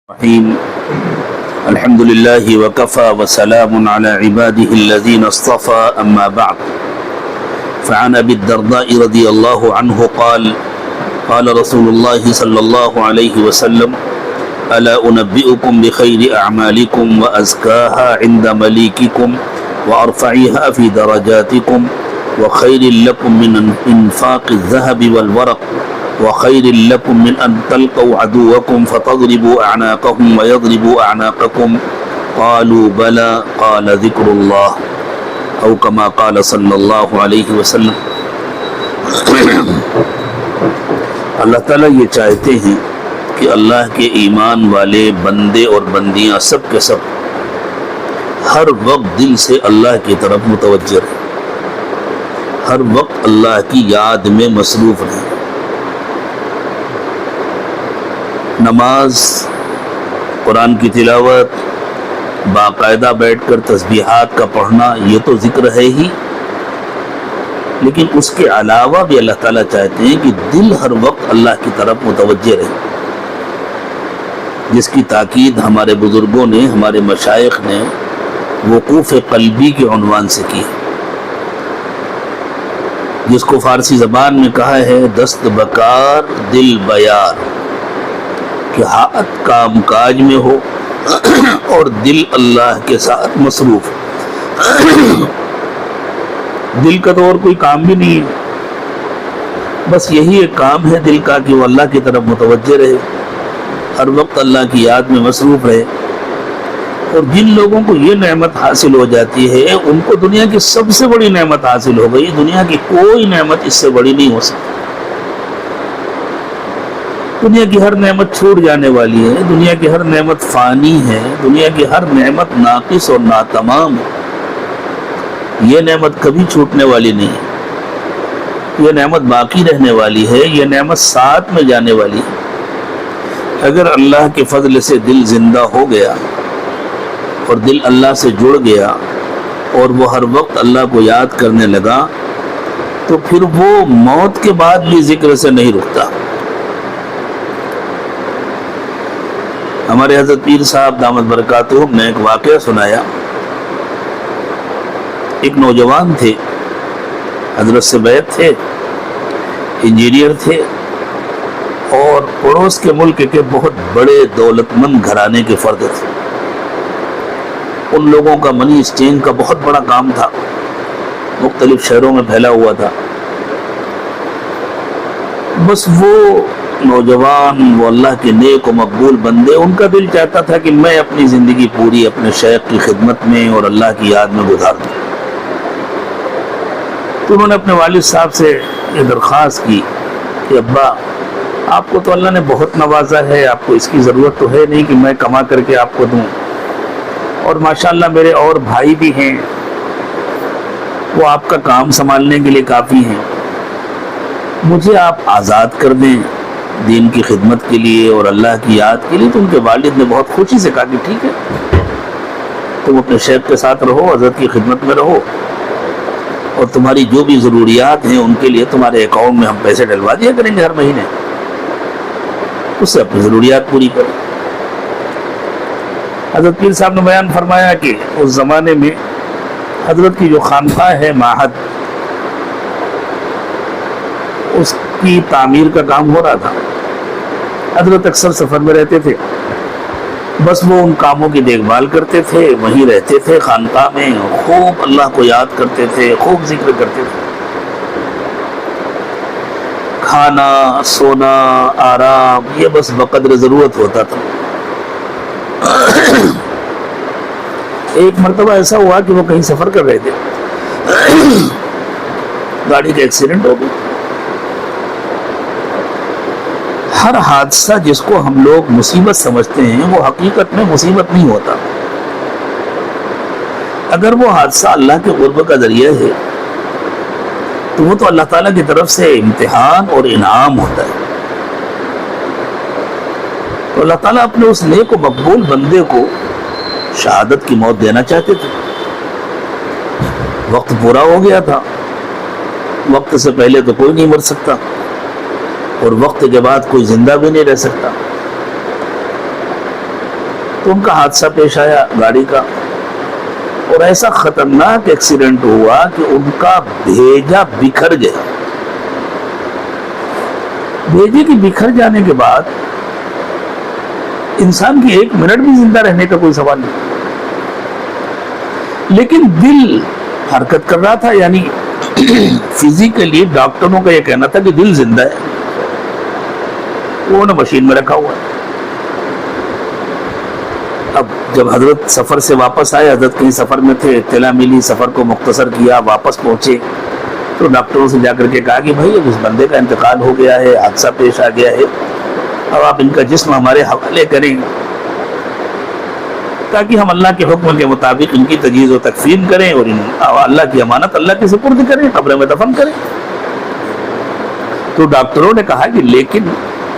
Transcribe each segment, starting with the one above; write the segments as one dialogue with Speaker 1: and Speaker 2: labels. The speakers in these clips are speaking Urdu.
Speaker 1: الرحيم الحمد لله وكفى وسلام على عباده الذين اصطفى أما بعد فعن أبي الدرداء رضي الله عنه قال رسول الله صلى الله عليه وسلم ألا أنبئكم بخير أعمالكم وأزكاها عند مليككم وأرفعها في درجاتكم وخير لكم من إنفاق الذهب والورق وخير لكم من أن تلقوا عدوكم فتضربوا أعناقهم ويضربوا أعناقكم قالوا بلى قال ذكر الله أو كما قال صلى الله عليه وسلم۔ اللہ تعالیٰ یہ چاہتے ہیں کہ اللہ کے ایمان والے بندے اور بندیاں سب کے سب ہر وقت دل سے اللہ کی طرف متوجہ رہیں، ہر وقت اللہ کی یاد میں مصروف رہیں۔ نماز، قرآن کی تلاوت، باقاعدہ بیٹھ کر تسبیحات کا پڑھنا، یہ تو ذکر ہے ہی، لیکن اس کے علاوہ بھی اللہ تعالیٰ چاہتے ہیں کہ دل ہر وقت اللہ کی طرف متوجہ رہے، جس کی تاکید ہمارے بزرگوں نے، ہمارے مشائخ نے وقوف قلبی کے عنوان سے کی، جس کو فارسی زبان میں کہا ہے دست بکار دل بیار، کہ ہاتھ کام کاج میں ہو اور دل اللہ کے ساتھ مصروف۔ دل کا تو اور کوئی کام بھی نہیں ہے، بس یہی ایک کام ہے دل کا کہ وہ اللہ کی طرف متوجہ رہے، ہر وقت اللہ کی یاد میں مصروف رہے۔ اور جن لوگوں کو یہ نعمت حاصل ہو جاتی ہے ان کو دنیا کی سب سے بڑی نعمت حاصل ہو گئی، دنیا کی کوئی نعمت اس سے بڑی نہیں ہو سکتی۔ دنیا کی ہر نعمت چھوٹ جانے والی ہے، دنیا کی ہر نعمت فانی ہے، دنیا کی ہر نعمت ناقص اور ناتمام ہے، یہ نعمت کبھی چھوٹنے والی نہیں ہے، یہ نعمت باقی رہنے والی ہے، یہ نعمت ساتھ میں جانے والی ہے۔ اگر اللہ کے فضل سے دل زندہ ہو گیا اور دل اللہ سے جڑ گیا اور وہ ہر وقت اللہ کو یاد کرنے لگا تو پھر وہ موت کے بعد بھی ذکر سے نہیں رکتا۔ ہمارے حضرت پیر صاحب دامت برکاتہم نے ایک واقعہ سنایا۔ ایک نوجوان تھے، حضرت سے بیعت تھے، انجینئر تھے اور پڑوس کے ملک کے بہت بڑے دولت مند گھرانے کے فرد تھے۔ ان لوگوں کا منی اسٹینگ کا بہت بڑا کام تھا، مختلف شہروں میں پھیلا ہوا تھا۔ بس وہ نوجوان، وہ اللہ کے نیک و مقبول بندے، ان کا دل چاہتا تھا کہ میں اپنی زندگی پوری اپنے شیخ کی خدمت میں اور اللہ کی یاد میں گزار دوں۔ تو انہوں نے اپنے والد صاحب سے یہ درخواست کی کہ ابا، آپ کو تو اللہ نے بہت نوازا ہے، آپ کو اس کی ضرورت تو ہے نہیں کہ میں کما کر کے آپ کو دوں، اور ماشاءاللہ میرے اور بھائی بھی ہیں، وہ آپ کا کام سنبھالنے کے لیے کافی ہیں، مجھے آپ آزاد کر دیں دین کی خدمت کے لیے اور اللہ کی یاد کے لیے۔ تو ان کے والد نے بہت خوشی سے کہا کہ ٹھیک ہے، تم اپنے شیخ کے ساتھ رہو، حضرت کی خدمت میں رہو، اور تمہاری جو بھی ضروریات ہیں ان کے لیے تمہارے اکاؤنٹ میں ہم پیسے ڈلوا دیا کریں گے ہر مہینے، اس سے اپنی ضروریات پوری کریں۔ حضرت پیر صاحب نے بیان فرمایا کہ اس زمانے میں حضرت کی جو خانقاہ ہے معہد، اس کی تعمیر کا کام ہو رہا تھا۔ حضرت اکثر سفر میں رہتے تھے، بس وہ ان کاموں کی دیکھ بھال کرتے تھے، وہیں رہتے تھے خانقاہ میں، خوب اللہ کو یاد کرتے تھے، خوب ذکر کرتے تھے۔ کھانا، سونا، آرام، یہ بس بقدر ضرورت ہوتا تھا۔ ایک مرتبہ ایسا ہوا کہ وہ کہیں سفر کر رہے تھے، گاڑی کا ایکسیڈنٹ ہو گیا۔ ہر حادثہ جس کو ہم لوگ مصیبت سمجھتے ہیں وہ حقیقت میں مصیبت نہیں ہوتا۔ اگر وہ حادثہ اللہ کے قرب کا ذریعہ ہے تو وہ تو اللہ تعالیٰ کی طرف سے امتحان اور انعام ہوتا ہے۔ تو اللہ تعالیٰ اپنے اس نیک و مقبول بندے کو شہادت کی موت دینا چاہتے تھے۔ وقت پورا ہو گیا تھا، وقت سے پہلے تو کوئی نہیں مر سکتا، اور وقت کے بعد کوئی زندہ بھی نہیں رہ سکتا۔ تو ان کا حادثہ پیش آیا گاڑی کا، اور ایسا خطرناک ایکسیڈنٹ ہوا کہ ان کا بھیجا بکھر گیا۔ بھیجے کے بکھر جانے کے بعد انسان کی ایک منٹ بھی زندہ رہنے کا کوئی سوال نہیں، لیکن دل حرکت کر رہا تھا، یعنی فزیکلی ڈاکٹروں کا یہ کہنا تھا کہ دل زندہ ہے، وہ نے مشین میں رکھا ہوا ہے۔ اب جب حضرت سفر سے واپس آئے، حضرت کہیں سفر میں تھے، اطلاع ملی، سفر کو مختصر کیا، واپس پہنچے تو ڈاکٹروں سے جا کر کے کہا کہ بھائی اب اس بندے کا انتقال ہو گیا ہے، حادثہ پیش آ گیا ہے، اب آپ ان کا جسم ہمارے حوالے کریں تاکہ ہم اللہ کے حکم کے مطابق ان کی تجہیز و تکفین کریں اور اللہ کی امانت اللہ کے سپرد کریں، قبر میں دفن کریں۔ تو ڈاکٹروں نے کہا کہ لیکن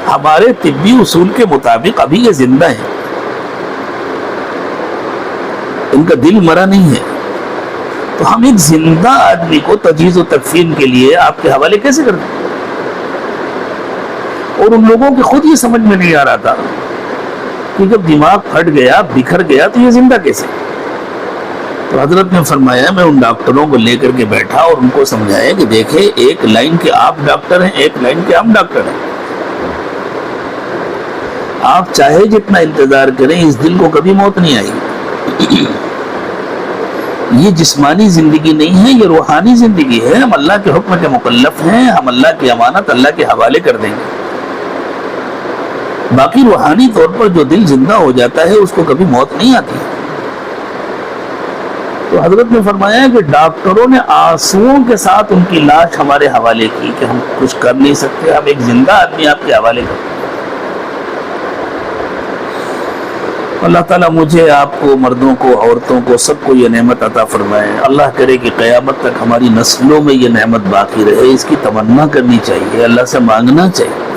Speaker 1: ہمارے طبی اصول کے مطابق ابھی یہ زندہ ہے، ان کا دل مرا نہیں ہے، تو ہم ایک زندہ آدمی کو تجہیز و تکفین کے لیے آپ کے حوالے کیسے کر دیں؟ اور ان لوگوں کے خود یہ سمجھ میں نہیں آ رہا تھا کہ جب دماغ پھٹ گیا، بکھر گیا، تو یہ زندہ کیسے؟ تو حضرت نے فرمایا میں ان ڈاکٹروں کو لے کر کے بیٹھا اور ان کو سمجھایا کہ دیکھیں ایک لائن کے آپ ڈاکٹر ہیں، ایک لائن کے ہم ڈاکٹر ہیں، آپ چاہے جتنا انتظار کریں اس دل کو کبھی موت نہیں آئے گی۔ یہ جسمانی زندگی نہیں ہے، یہ روحانی زندگی ہے، ہم اللہ کے حکم کے مکلف ہیں، ہم اللہ کی امانت اللہ کے حوالے کر دیں گے۔ باقی روحانی طور پر جو دل زندہ ہو جاتا ہے اس کو کبھی موت نہیں آتی۔ تو حضرت نے فرمایا کہ ڈاکٹروں نے آنسوؤں کے ساتھ ان کی لاش ہمارے حوالے کی کہ ہم کچھ کر نہیں سکتے، ہم ایک زندہ آدمی آپ کے حوالے کرتے ہیں۔ اللہ تعالیٰ مجھے، آپ کو، مردوں کو، عورتوں کو، سب کو یہ نعمت عطا فرمائے۔ اللہ کرے کہ قیامت تک ہماری نسلوں میں یہ نعمت باقی رہے، اس کی تمنا کرنی چاہیے، اللہ سے مانگنا چاہیے،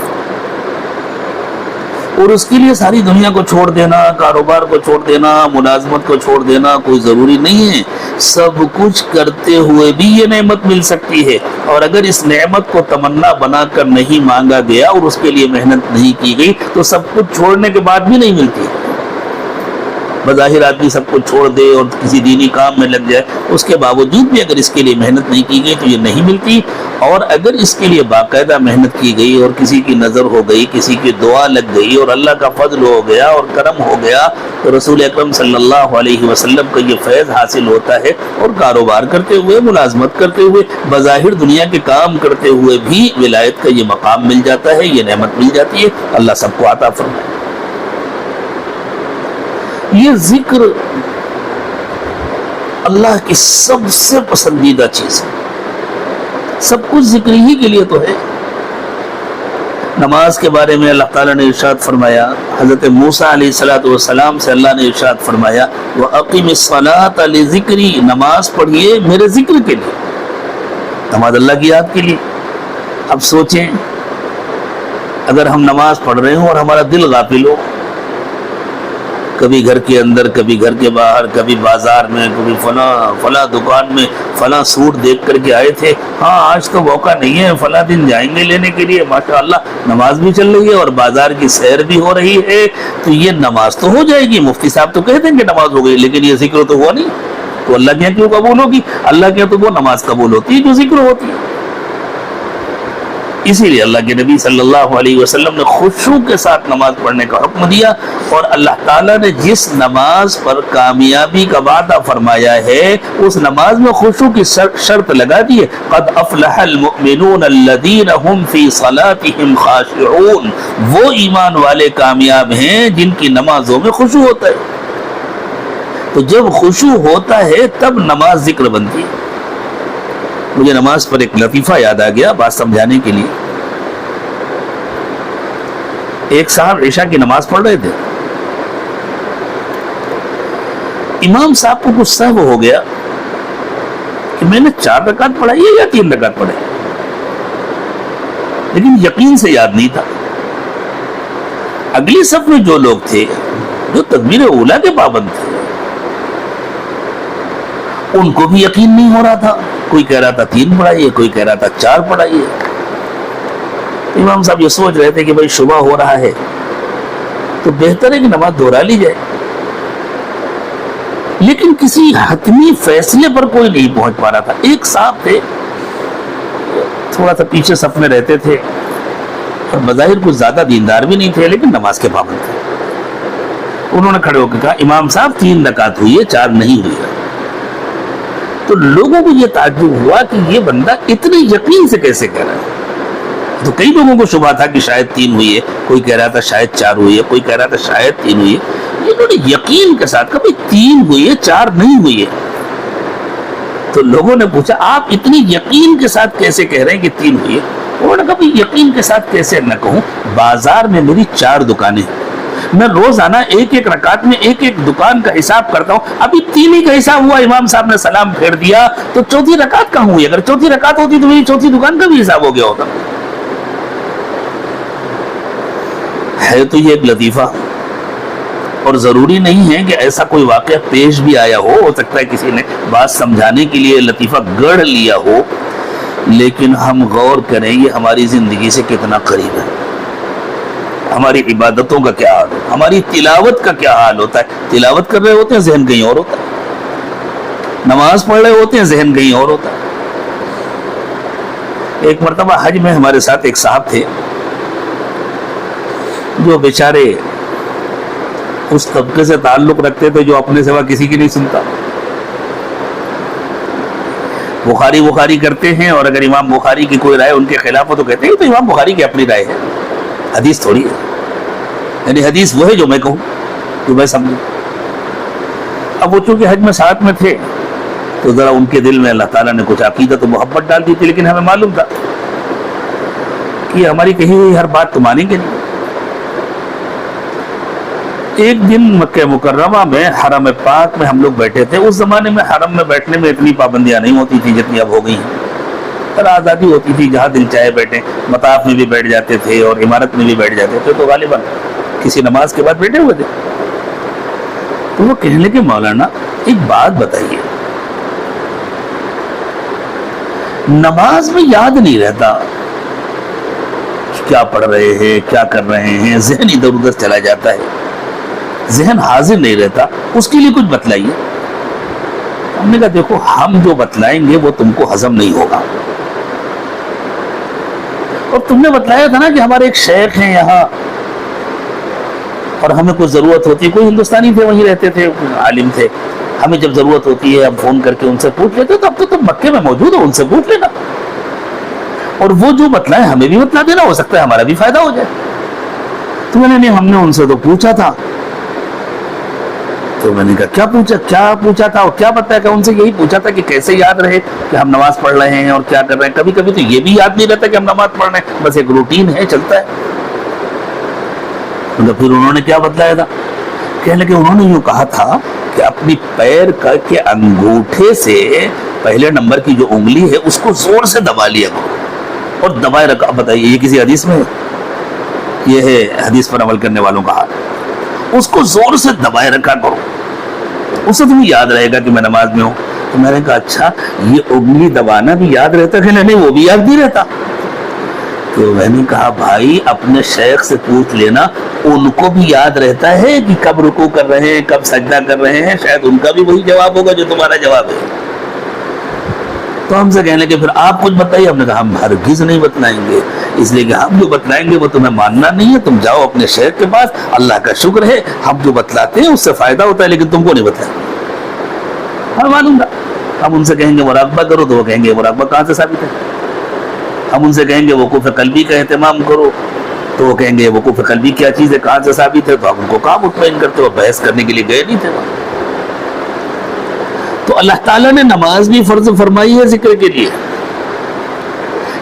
Speaker 1: اور اس کے لیے ساری دنیا کو چھوڑ دینا، کاروبار کو چھوڑ دینا، ملازمت کو چھوڑ دینا کوئی ضروری نہیں ہے۔ سب کچھ کرتے ہوئے بھی یہ نعمت مل سکتی ہے، اور اگر اس نعمت کو تمنا بنا کر نہیں مانگا گیا اور اس کے لیے محنت نہیں کی گئی تو سب کچھ چھوڑنے کے بعد بھی نہیں ملتی۔ بظاہر آدمی سب کو چھوڑ دے اور کسی دینی کام میں لگ جائے، اس کے باوجود بھی اگر اس کے لیے محنت نہیں کی گئی تو یہ نہیں ملتی، اور اگر اس کے لیے باقاعدہ محنت کی گئی اور کسی کی نظر ہو گئی، کسی کی دعا لگ گئی اور اللہ کا فضل ہو گیا اور کرم ہو گیا تو رسول اکرم صلی اللہ علیہ وسلم کا یہ فیض حاصل ہوتا ہے، اور کاروبار کرتے ہوئے، ملازمت کرتے ہوئے، بظاہر دنیا کے کام کرتے ہوئے بھی ولایت کا یہ مقام مل جاتا ہے، یہ نعمت مل جاتی ہے۔ اللہ سب کو عطا فرمائے۔ یہ ذکر اللہ کی سب سے پسندیدہ چیز ہے، سب کچھ ذکر ہی کے لیے تو ہے۔ نماز کے بارے میں اللہ تعالیٰ نے ارشاد فرمایا، حضرت موسیٰ علیہ السلام سے اللہ نے ارشاد فرمایا وَأَقِمِ الصَّلَاةَ لِذِكْرِي، نماز پڑھیے میرے ذکر کے لیے، نماز اللہ کی یاد کے لیے۔ اب سوچیں اگر ہم نماز پڑھ رہے ہوں اور ہمارا دل غافل ہو، کبھی گھر کے اندر، کبھی گھر کے باہر، کبھی بازار میں، کبھی فلاں دکان میں فلاں سوٹ دیکھ کر کے آئے تھے، ہاں آج تو موقع نہیں ہے، فلاں دن جائیں گے لینے کے لیے، ماشاءاللہ نماز بھی چل رہی ہے اور بازار کی سیر بھی ہو رہی ہے، تو یہ نماز تو ہو جائے گی، مفتی صاحب تو کہہ دیں کہ نماز ہو گئی، لیکن یہ ذکر تو ہوا نہیں، تو اللہ کے یہاں کیوں قبول ہوگی؟ اللہ کے یہاں تو وہ نماز قبول ہوتی ہے جو ذکر ہوتی ہے۔ اسی لیے اللہ کے نبی صلی اللہ علیہ وسلم نے خشوع کے ساتھ نماز پڑھنے کا حکم دیا، اور اللہ تعالیٰ نے جس نماز پر کامیابی کا وعدہ فرمایا ہے اس نماز میں خشوع کی شرط لگا دی ہے، قد افلح المؤمنون الذین هم فی صلاتهم خاشعون، وہ ایمان والے کامیاب ہیں جن کی نمازوں میں خشوع ہوتا ہے۔ تو جب خشوع ہوتا ہے تب نماز ذکر بنتی ہے۔ مجھے نماز پر ایک لطیفہ یاد آ گیا بات سمجھانے کے لیے۔ ایک صاحب عشاء کی نماز پڑھ رہے تھے، امام صاحب کو کچھ سہو ہو گیا کہ میں نے 4 رکعت پڑھائی ہے یا 3 رکعت پڑھائی، لیکن یقین سے یاد نہیں تھا۔ اگلی صف میں جو لوگ تھے جو تکبیر اولیٰ کے پابند تھے ان کو بھی یقین نہیں ہو رہا تھا، کوئی کہہ رہا تھا 3 پڑھائیے، کوئی کہہ رہا تھا 4 پڑھائیے۔ امام صاحب یہ سوچ رہے تھے کہ بھائی شبہ ہو رہا ہے تو بہتر ہے کہ نماز دہرا لی جائے، لیکن کسی حتمی فیصلے پر کوئی نہیں پہنچ پا رہا تھا. ایک صاحب تھے, تھوڑا سا پیچھے صف میں رہتے تھے اور بظاہر کچھ زیادہ دیندار بھی نہیں تھے, لیکن نماز کے پابند تھے. انہوں نے کھڑے ہو کے کہا, امام صاحب 3 رکعت ہوئی ہے, 4 نہیں ہوئی ہے. تو لوگوں کو یہ تعجب ہوا کہ یہ بندہ اتنے یقین سے کیسے کہہ رہا ہے. تو کئی لوگوں کو شبہ تھا کہ شاید 3 ہوئی ہے, کوئی کہہ رہا تھا شاید 4 ہوئی ہے, کوئی کہہ رہا تھا شاید 3 ہوئی ہے. انہوں نے یقین کے ساتھ کہا بھائی 3 ہوئی ہے, 4 نہیں ہوئی ہے. تو لوگوں نے پوچھا آپ اتنی یقین کے ساتھ کیسے کہہ رہے ہیں کہ 3 ہوئی ہے؟ انہوں نے کہا بھائی یقین کے ساتھ کیسے نہ کہوں, بازار میں میری 4 دکانیں ہیں, میں روزانہ ایک ایک رکعت میں ایک ایک دکان کا حساب کرتا ہوں. ابھی 3 ہی کا حساب ہوا, امام صاحب نے سلام پھیر دیا, تو چوتھی رکعت کہاں ہوئی؟ اگر چوتھی رکعت ہوتی تو میری چوتھی دکان کا بھی حساب ہو گیا ہوتا. ہے تو یہ ایک لطیفہ, اور ضروری نہیں ہے کہ ایسا کوئی واقعہ پیش بھی آیا ہو سکتا ہے کسی نے بات سمجھانے کے لیے لطیفہ گڑھ لیا ہو, لیکن ہم غور کریں یہ ہماری زندگی سے کتنا قریب ہے. ہماری عبادتوں کا کیا حال ہے, ہماری تلاوت کا کیا حال ہوتا ہے. تلاوت کر رہے ہوتے ہیں ذہن کہیں اور ہوتا ہے, نماز پڑھ رہے ہوتے ہیں ذہن کہیں اور ہوتا ہے. ایک مرتبہ حج میں ہمارے ساتھ ایک صاحب تھے جو بیچارے اس طبقے سے تعلق رکھتے تھے جو اپنے سوا کسی کی نہیں سنتا. بخاری کرتے ہیں, اور اگر امام بخاری کی کوئی رائے ان کے خلاف ہو تو کہتے ہیں تو امام بخاری کی اپنی رائے ہے, حدیث تھوڑی ہے. یعنی حدیث وہ ہے جو میں کہوں, جو میں سمجھوں. اب وہ چونکہ حج میں ساتھ میں تھے تو ذرا ان کے دل میں اللہ تعالیٰ نے کچھ عقیدت و محبت ڈال دی تھی, لیکن ہمیں معلوم تھا کہ ہماری کہی ہوئی ہر بات تو مانیں گے نہیں. ایک دن مکہ مکرمہ میں حرم پاک میں ہم لوگ بیٹھے تھے. اس زمانے میں حرم میں بیٹھنے میں اتنی پابندیاں نہیں ہوتی تھی جتنی اب ہو گئی ہیں, پر آزادی ہوتی تھی, جہاں دل چاہے بیٹھے. مطاف میں بھی بیٹھ جاتے تھے اور عمارت میں بھی بیٹھ جاتے تھے, تو غالباً کسی نماز کے بعد بیٹھے ہوئے تھے. تو وہ کہنے لگے مولانا ایک بات بتائیے, نماز میں یاد نہیں رہتا کیا پڑھ رہے ہیں کیا کر رہے ہیں, ذہن ادھر ادھر چلا جاتا ہے, ذہن حاضر نہیں رہتا, اس کے لیے کچھ بتلائیے. ہم نے کہا دیکھو ہم جو بتلائیں گے وہ تم کو ہضم نہیں ہوگا. اور تم نے بتلایا تھا نا کہ ہمارے ایک شیخ ہیں یہاں اور ہمیں کوئی ضرورت ہوتی ہے, کوئی ہندوستانی تھے وہیں رہتے تھے, عالم تھے, ہمیں جب ضرورت ہوتی ہے ہم فون کر کے ان سے پوچھ لیتے, تو اب تو تم مکے میں موجود ہو, ان سے پوچھ لینا, اور وہ جو بتلائیں ہمیں بھی بتلا دینا, ہو سکتا ہے ہمارا بھی فائدہ ہو جائے. تو میں نے نہیں, ہم نے ان سے تو پوچھا تھا. تو میں نے کہا کیا پوچھا تھا اور کیا بتایا؟ کہ ان سے یہی پوچھا تھا کہ کیسے یاد رہے کہ ہم نماز پڑھ رہے ہیں اور کیا کر رہے ہیں. کبھی کبھی تو یہ بھی یاد نہیں رہتا کہ ہم نماز پڑھ رہے ہیں, بس ایک روٹین ہے, چلتا ہے. تو پھر انہوں نے کیا بتلایا تھا, کہنے لگے انہوں نے یوں کہا تھا کہ اپنی پیر کے انگوٹھے سے پہلے نمبر کی جو انگلی ہے اس کو زور سے دبا لیا کرو اور دبائے رکھا. بتائیے یہ کسی حدیث میں ہے؟ یہ ہے حدیث پر عمل کرنے والوں کا حال. اس کو زور سے دبائے رکھا کرو, اس سے تمہیں یاد رہے گا کہ میں نماز میں ہوں. تو میں نے کہا اچھا یہ انگلی دبانا بھی یاد رہتا ہے؟ نہیں وہ بھی یاد نہیں رہتا. تو میں نے کہا بھائی اپنے شیخ سے پوچھ لینا, ان کو بھی یاد رہتا ہے کہ کب رکوع کر رہے ہیں کب سجدہ کر رہے ہیں, شاید ان کا بھی وہی جواب ہوگا جو تمہارا جواب ہے. تو ہم سے کہنے کہ پھر آپ کچھ بتائیے. ہم نے کہا ہم ہرگز نہیں بتلائیں گے, اس لیے کہ ہم جو بتلائیں گے وہ تمہیں ماننا نہیں ہے. تم جاؤ اپنے شیخ کے پاس, اللہ کا شکر ہے ہم جو بتلاتے ہیں اس سے فائدہ ہوتا ہے, لیکن تم کو نہیں بتلائیں. ہم معلوم تھا. ہم ان سے کہیں گے مراقبہ کرو تو وہ کہیں گے مراقبہ کہاں سے ثابت ہے. ہم ان سے کہیں گے وقوف قلبی کا اہتمام کرو تو وہ کہیں گے وقوف قلبی کیا چیز ہے, کہاں سے ثابت ہے. تو ہم ان کو کہاں مطمئن کرتے ہو, بحث کرنے کے لیے گئے نہیں تھے وہاں. تو اللہ تعالیٰ نے نماز بھی فرض فرمائی ہے ذکر کے لیے,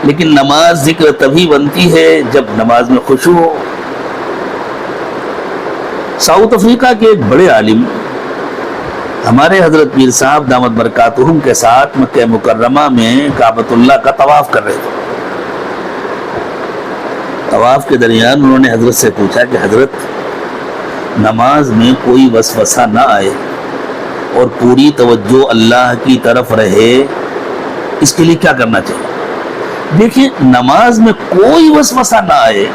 Speaker 1: لیکن نماز ذکر تبھی بنتی ہے جب نماز میں خشوع ہو. ساؤتھ افریقہ کے ایک بڑے عالم ہمارے حضرت پیر صاحب دامت برکاتہم کے ساتھ مکہ مکرمہ میں کعبۃ اللہ کا طواف کر رہے تھے. طواف کے درمیان انہوں نے حضرت سے پوچھا کہ حضرت نماز میں کوئی وسوسہ نہ آئے اور پوری توجہ اللہ کی طرف رہے, اس کے لیے کیا کرنا چاہیے؟ دیکھیں نماز میں کوئی وسوسہ نہ آئے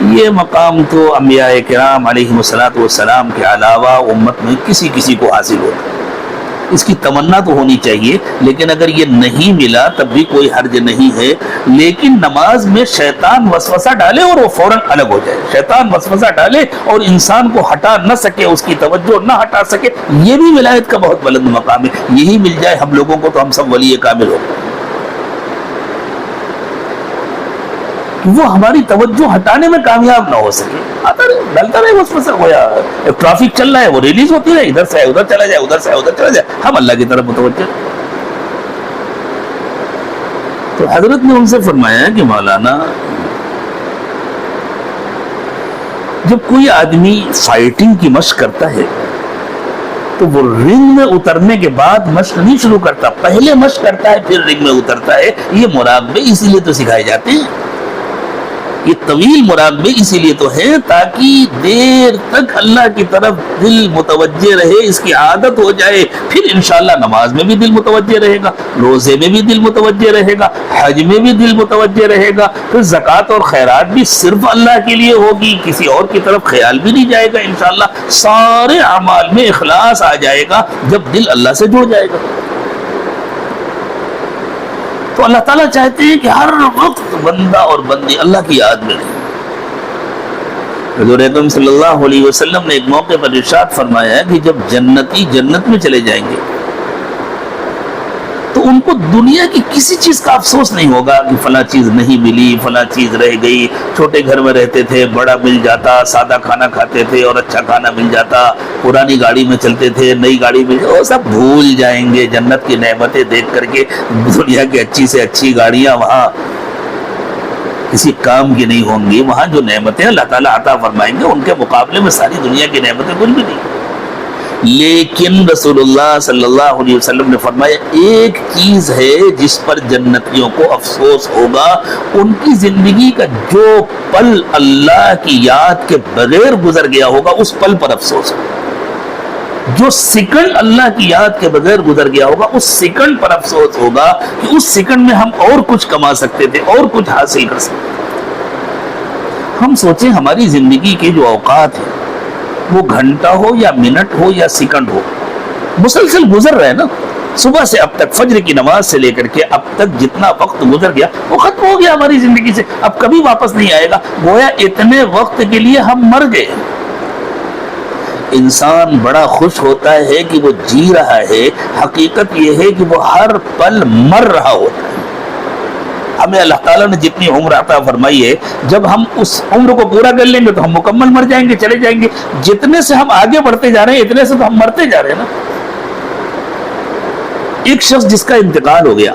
Speaker 1: یہ مقام تو انبیاء کرام علیہم السلام کے علاوہ امت میں کسی کسی کو حاصل ہوتا ہے. اس کی تمنا تو ہونی چاہیے، لیکن اگر یہ نہیں ملا تب بھی کوئی حرج نہیں ہے. لیکن نماز میں شیطان وسوسہ ڈالے اور وہ فوراً الگ ہو جائے. شیطان وسوسہ ڈالے اور انسان کو ہٹا نہ سکے، اس کی توجہ نہ ہٹا سکے، یہ بھی ولایت کا بہت بلند مقام ہے. یہی مل جائے ہم لوگوں کو تو ہم سب ولی کامل ہو. وہ ہماری توجہ ہٹانے میں کامیاب نہ ہو سکے، آتا رہے ڈلتا رہے وسوسہ. گویا ٹریفک چل رہا ہے، وہ ریلیز ہوتی رہے، ادھر سے ادھر چلا جائے، ادھر سے ادھر چلا جائے، ہم اللہ کی طرف متوجہ. تو حضرت نے ان سے فرمایا کہ مولانا، جب کوئی آدمی فائٹنگ کی مشق کرتا ہے تو وہ رنگ میں اترنے کے بعد مشق نہیں شروع کرتا، پہلے مشق کرتا ہے پھر رنگ میں اترتا ہے. یہ مراقبے اسی لیے تو سکھائے جاتے ہیں. یہ طویل مراقبے اسی لیے تو ہے تاکہ دیر تک اللہ کی طرف دل متوجہ رہے، اس کی عادت ہو جائے. پھر انشاءاللہ نماز میں بھی دل متوجہ رہے گا، روزے میں بھی دل متوجہ رہے گا، حج میں بھی دل متوجہ رہے گا. پھر زکوٰۃ اور خیرات بھی صرف اللہ کے لیے ہوگی، کسی اور کی طرف خیال بھی نہیں جائے گا. انشاءاللہ سارے اعمال میں اخلاص آ جائے گا جب دل اللہ سے جڑ جائے گا. تو اللہ تعالیٰ چاہتے ہیں کہ ہر وقت بندہ اور بندی اللہ کی یاد میں رہے. حضور اکرم صلی اللہ علیہ وسلم نے ایک موقع پر ارشاد فرمایا ہے کہ جب جنتی جنت میں چلے جائیں گے تو ان کو دنیا کی کسی چیز کا افسوس نہیں ہوگا کہ فلاں چیز نہیں ملی، فلاں چیز رہ گئی. چھوٹے گھر میں رہتے تھے، بڑا مل جاتا، سادہ کھانا کھاتے تھے اور اچھا کھانا مل جاتا، پرانی گاڑی میں چلتے تھے، نئی گاڑی میں، وہ سب بھول جائیں گے. جنت کی نعمتیں دیکھ کر کے دنیا کی اچھی سے اچھی گاڑیاں وہاں کسی کام کی نہیں ہوں گی. وہاں جو نعمتیں اللہ تعالیٰ عطا فرمائیں گے ان کے مقابلے میں ساری دنیا کی نعمتیں کچھ بھی نہیں. لیکن رسول اللہ صلی اللہ علیہ وسلم نے فرمایا ایک چیز ہے جس پر جنتیوں کو افسوس ہوگا، ان کی زندگی کا جو پل اللہ کی یاد کے بغیر گزر گیا ہوگا اس پل پر افسوس ہوگا. جو سیکنڈ اللہ کی یاد کے بغیر گزر گیا ہوگا اس سیکنڈ پر افسوس ہوگا کہ اس سیکنڈ میں ہم اور کچھ کما سکتے تھے، اور کچھ حاصل کر سکتے تھے. ہم سوچیں ہماری زندگی کے جو اوقات ہیں وہ گھنٹہ ہو یا منٹ ہو یا سیکنڈ ہو، مسلسل گزر رہے نا. صبح سے اب تک، فجر کی نماز سے لے کر کے اب تک جتنا وقت گزر گیا وہ ختم ہو گیا ہماری زندگی سے، اب کبھی واپس نہیں آئے گا. گویا اتنے وقت کے لیے ہم مر گئے. انسان بڑا خوش ہوتا ہے کہ وہ جی رہا ہے، حقیقت یہ ہے کہ وہ ہر پل مر رہا ہوتا ہے. ہمیں اللہ تعالیٰ نے جتنی عمر عطا فرمائی ہے، جب ہم اس عمر کو پورا کر لیں گے تو ہم مکمل مر جائیں گے، چلے جائیں گے. جتنے سے ہم آگے بڑھتے جا رہے ہیں اتنے سے تو ہم مرتے جا رہے ہیں نا. ایک شخص جس کا انتقال ہو گیا،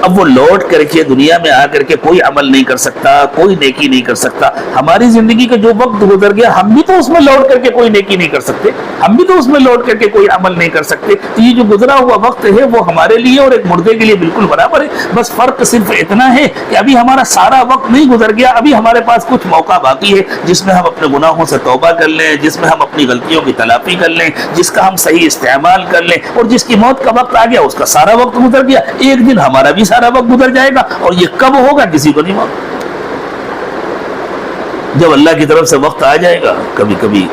Speaker 1: اب وہ لوٹ کر کے دنیا میں آ کر کے کوئی عمل نہیں کر سکتا، کوئی نیکی نہیں کر سکتا. ہماری زندگی کا جو وقت گزر گیا ہم بھی تو اس میں لوٹ کر کے کوئی نیکی نہیں کر سکتے، ہم بھی تو اس میں لوٹ کر کے کوئی عمل نہیں کر سکتے. تو یہ جو گزرا ہوا وقت ہے وہ ہمارے لیے اور ایک مردے کے لیے بالکل برابر ہے. بس فرق صرف اتنا ہے کہ ابھی ہمارا سارا وقت نہیں گزر گیا، ابھی ہمارے پاس کچھ موقع باقی ہے جس میں ہم اپنے گناہوں سے توبہ کر لیں، جس میں ہم اپنی غلطیوں کی تلافی کر لیں، جس کا ہم صحیح استعمال کر لیں. اور جس کی موت کا وقت آ گیا اس کا سارا وقت گزر گیا. ایک دن ہمارا بھی سارا وقت گزر جائے گا، اور یہ کب ہوگا کسی کو نہیں معلوم. جب اللہ کی طرف سے وقت آ جائے گا کبھی کبھی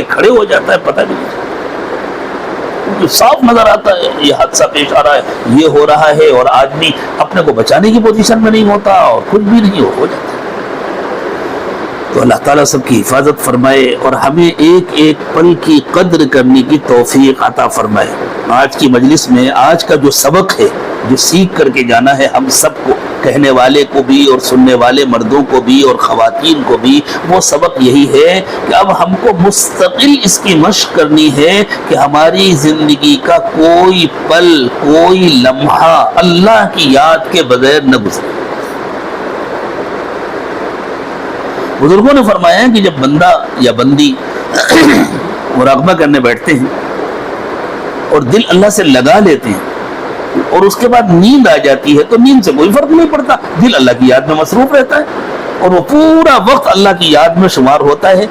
Speaker 1: کھڑے ہو جاتا ہے، پتہ بھی نہیں چلتا، صاف نظر آتا ہے یہ حادثہ پیش آ رہا ہے، یہ ہو رہا ہے، اور آدمی اپنے کو بچانے کی پوزیشن میں نہیں ہوتا اور کچھ بھی نہیں ہو جاتا. تو اللہ تعالیٰ سب کی حفاظت فرمائے اور ہمیں ایک ایک پل کی قدر کرنے کی توفیق عطا فرمائے. آج کی مجلس میں آج کا جو سبق ہے، جو سیکھ کر کے جانا ہے ہم سب کو، کہنے والے کو بھی اور سننے والے مردوں کو بھی اور خواتین کو بھی، وہ سبق یہی ہے کہ اب ہم کو مستقل اس کی مشق کرنی ہے کہ ہماری زندگی کا کوئی پل، کوئی لمحہ اللہ کی یاد کے بغیر نہ گزرے. بزرگوں نے فرمایا کہ جب بندہ یا بندی مراقبہ کرنے بیٹھتے ہیں اور دل اللہ سے لگا لیتے ہیں اور اس کے بعد نیند آ جاتی ہے تو نیند سے کوئی فرق نہیں پڑتا، دل اللہ کی یاد میں مصروف رہتا ہے. اور وہ پورا وقت اللہ کی یاد میں شمار ہوتا ہے.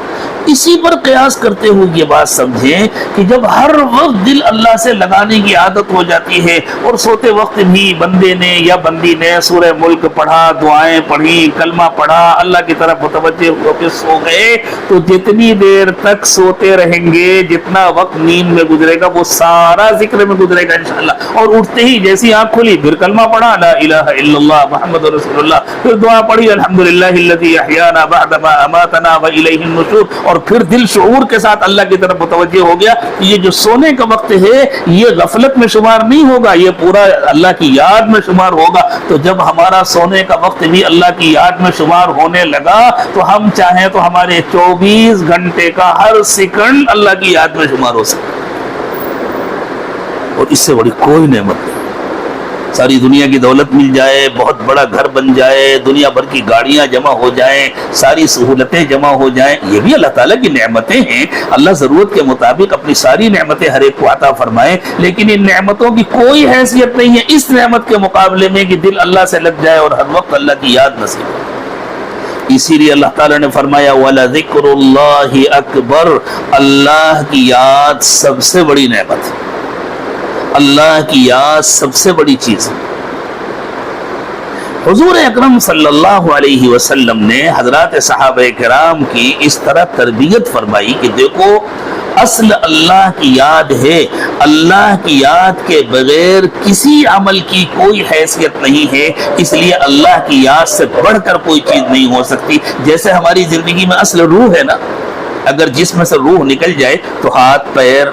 Speaker 1: اسی پر قیاس کرتے ہوئے یہ بات سمجھیں کہ جب ہر وقت دل اللہ سے لگانے کی عادت ہو جاتی ہے اور سوتے وقت بھی بندے نے یا بندی نے سورہ ملک پڑھا، دعائیں پڑھی، کلمہ پڑھا، اللہ کی طرف متوجہ ہو کے سو گئے، تو جتنی دیر تک سوتے رہیں گے، جتنا وقت نیند میں گزرے گا وہ سارا ذکر میں گزرے گا انشاءاللہ. اور اٹھتے ہی جیسی آنکھ کھلی پھر کلمہ پڑھا، لا الہ الا اللہ محمد رسول اللہ، پھر دعا پڑھی الحمدللہ الذی احیانا بعد ما اماتنا والیہ النشور، اور پھر دل شعور کے ساتھ اللہ کی طرف متوجہ ہو گیا کہ یہ جو سونے کا وقت ہے یہ غفلت میں شمار نہیں ہوگا، یہ پورا اللہ کی یاد میں شمار ہوگا. تو جب ہمارا سونے کا وقت بھی اللہ کی یاد میں شمار ہونے لگا تو ہم چاہیں تو ہمارے 24 گھنٹے کا ہر سیکنڈ اللہ کی یاد میں شمار ہو سکتا، اور اس سے بڑی کوئی نعمت نہیں. ساری دنیا کی دولت مل جائے، بہت بڑا گھر بن جائے، دنیا بھر کی گاڑیاں جمع ہو جائیں، ساری سہولتیں جمع ہو جائیں، یہ بھی اللہ تعالیٰ کی نعمتیں ہیں. اللہ ضرورت کے مطابق اپنی ساری نعمتیں ہر ایک کو عطا فرمائے، لیکن ان نعمتوں کی کوئی حیثیت نہیں ہے اس نعمت کے مقابلے میں کہ دل اللہ سے لگ جائے اور ہر وقت اللہ کی یاد نصیب ہو. اسی لیے اللہ تعالیٰ نے فرمایا وَلَذِكْرُ اللَّهِ أَكْبَرُ، اللہ کی یاد سب سے بڑی نعمت ہے، اللہ کی یاد سب سے بڑی چیز ہے. حضور اکرم صلی اللہ علیہ وسلم نے حضرات صحابہ کرام کی اس طرح تربیت فرمائی کہ دیکھو اصل اللہ کی یاد ہے، اللہ کی یاد کے بغیر کسی عمل کی کوئی حیثیت نہیں ہے، اس لیے اللہ کی یاد سے بڑھ کر کوئی چیز نہیں ہو سکتی. جیسے ہماری زندگی میں اصل روح ہے نا، اگر جسم سے روح نکل جائے تو ہاتھ، پیر،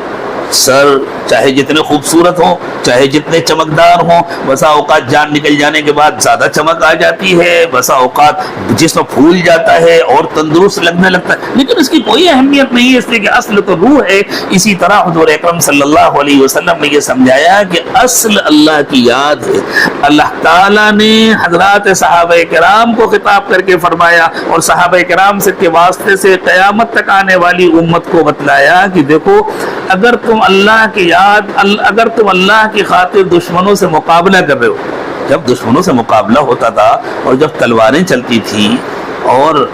Speaker 1: سر چاہے جتنے خوبصورت ہوں، چاہے جتنے چمکدار ہوں، بسا اوقات جان نکل جانے کے بعد زیادہ چمک آ جاتی ہے، بسا اوقات جسم پھول جاتا ہے اور تندرست لگنے لگتا ہے، لیکن اس کی کوئی اہمیت نہیں ہے، اس لیے کہ اصل تو روح ہے. اسی طرح حضور اکرم صلی اللہ علیہ وسلم نے یہ سمجھایا کہ اصل اللہ کی یاد ہے. اللہ تعالیٰ نے حضرات صحابہ کرام کو خطاب کر کے فرمایا اور صحابہ کرام سے کے واسطے سے قیامت تک آنے والی امت کو بتلایا کہ دیکھو اگر تم اللہ کی یاد، اگر تم اللہ کی خاطر دشمنوں سے مقابلہ کر رہے ہو، جب دشمنوں سے مقابلہ ہوتا تھا اور جب تلواریں چلتی تھی اور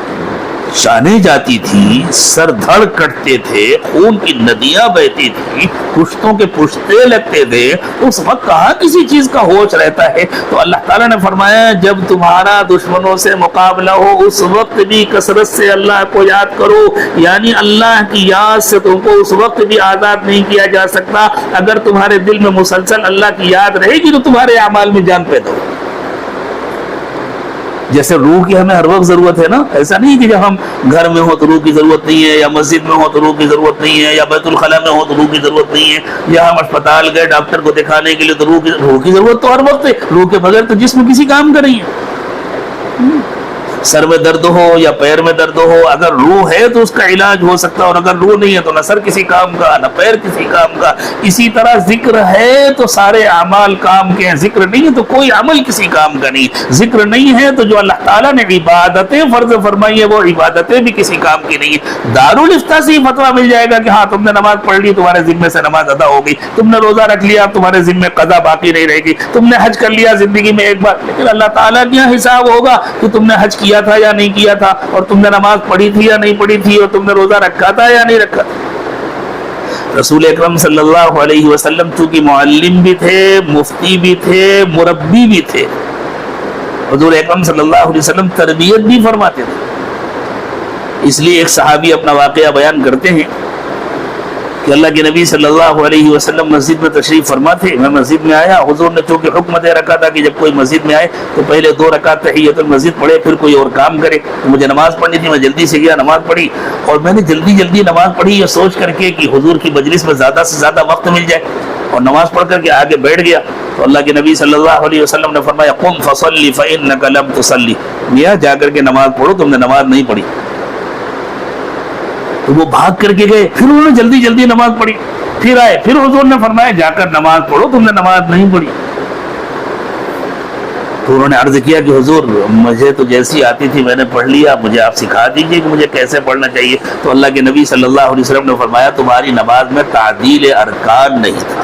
Speaker 1: شانیں جاتی تھی، سر دھڑ کٹتے تھے، خون کی ندیاں بہتی تھی، پشتوں کے پشتے لگتے تھے، اس وقت کہاں کسی چیز کا ہوش رہتا ہے. تو اللہ تعالیٰ نے فرمایا جب تمہارا دشمنوں سے مقابلہ ہو اس وقت بھی کثرت سے اللہ کو یاد کرو، یعنی اللہ کی یاد سے تم کو اس وقت بھی آزاد نہیں کیا جا سکتا. اگر تمہارے دل میں مسلسل اللہ کی یاد رہے گی تو تمہارے اعمال میں جان پیدا ہو. جیسے روح کی ہمیں ہر وقت ضرورت ہے نا، ایسا نہیں کہ جب ہم گھر میں ہو تو روح کی ضرورت نہیں ہے، یا مسجد میں ہو تو روح کی ضرورت نہیں ہے، یا بیت الخلاء میں ہو تو روح کی ضرورت نہیں ہے، یا ہم اسپتال گئے ڈاکٹر کو دکھانے کے لیے تو روح کی ضرورت تو ہر وقت ہے. روح کے بغیر تو جسم کسی کام کا نہیں ہے. سر میں درد ہو یا پیر میں درد ہو، اگر روح ہے تو اس کا علاج ہو سکتا ہے، اور اگر روح نہیں ہے تو نہ سر کسی کام کا نہ پیر کسی کام کا. اسی طرح ذکر ہے تو سارے اعمال کام کے ہیں، ذکر نہیں ہے تو کوئی عمل کسی کام کا نہیں. ذکر نہیں ہے تو جو اللہ تعالیٰ نے عبادتیں فرض فرمائی ہے وہ عبادتیں بھی کسی کام کی نہیں ہے. دارالافتاء سے فتویٰ مل جائے گا کہ ہاں تم نے نماز پڑھ لی، تمہارے ذمے سے نماز ادا ہو گئی، تم نے روزہ رکھ لیا، تمہارے ذمے قضا باقی نہیں رہے گی، تم نے حج کر لیا زندگی میں ایک بار، لیکن اللہ تعالیٰ کا حساب ہوگا کہ تم نے حج کیا تھا یا نہیں کیا تھا، اور تم نے نماز پڑھی تھی یا نہیں پڑھی تھی، اور تم نے روزہ رکھا تھا یا نہیں رکھا تھا. رسول اکرم صلی اللہ علیہ وسلم چونکہ معلم بھی تھے، مفتی بھی تھے، مربی بھی تھے، حضور اکرم صلی اللہ علیہ وسلم تربیت بھی فرماتے تھے. اس لیے ایک صحابی اپنا واقعہ بیان کرتے ہیں کہ اللہ کے نبی صلی اللہ علیہ وسلم مسجد میں تشریف فرما تھے. میں مسجد میں آیا، حضور نے چونکہ حکم دے رکھا تھا کہ جب کوئی مسجد میں آئے تو پہلے 2 رکعت تحیۃ المسجد پڑھے، پھر کوئی اور کام کرے. تو مجھے نماز پڑھنی تھی، میں جلدی سے گیا، نماز پڑھی، اور میں نے جلدی نماز پڑھی یہ سوچ کر کے کہ حضور کی مجلس میں زیادہ سے زیادہ وقت مل جائے، اور نماز پڑھ کر کے آگے بیٹھ گیا. تو اللہ کے نبی صلی اللہ علیہ وسلم نے فرمایا قم فصلی فإنک لم تصلی، میاں جا کر کے نماز پڑھو، تم نے نماز نہیں پڑھی. تو وہ بھاگ کر کے گئے، پھر انہوں نے جلدی نماز پڑھی، پھر آئے، پھر حضور نے فرمایا جا کر نماز پڑھو، تم نے نماز نہیں پڑھی. تو انہوں نے عرض کیا کہ حضور مجھے تو جیسی آتی تھی میں نے پڑھ لیا، مجھے آپ سکھا دیجئے کہ مجھے کیسے پڑھنا چاہیے. تو اللہ کے نبی صلی اللہ علیہ وسلم نے فرمایا تمہاری نماز میں تعدیل ارکان نہیں تھا.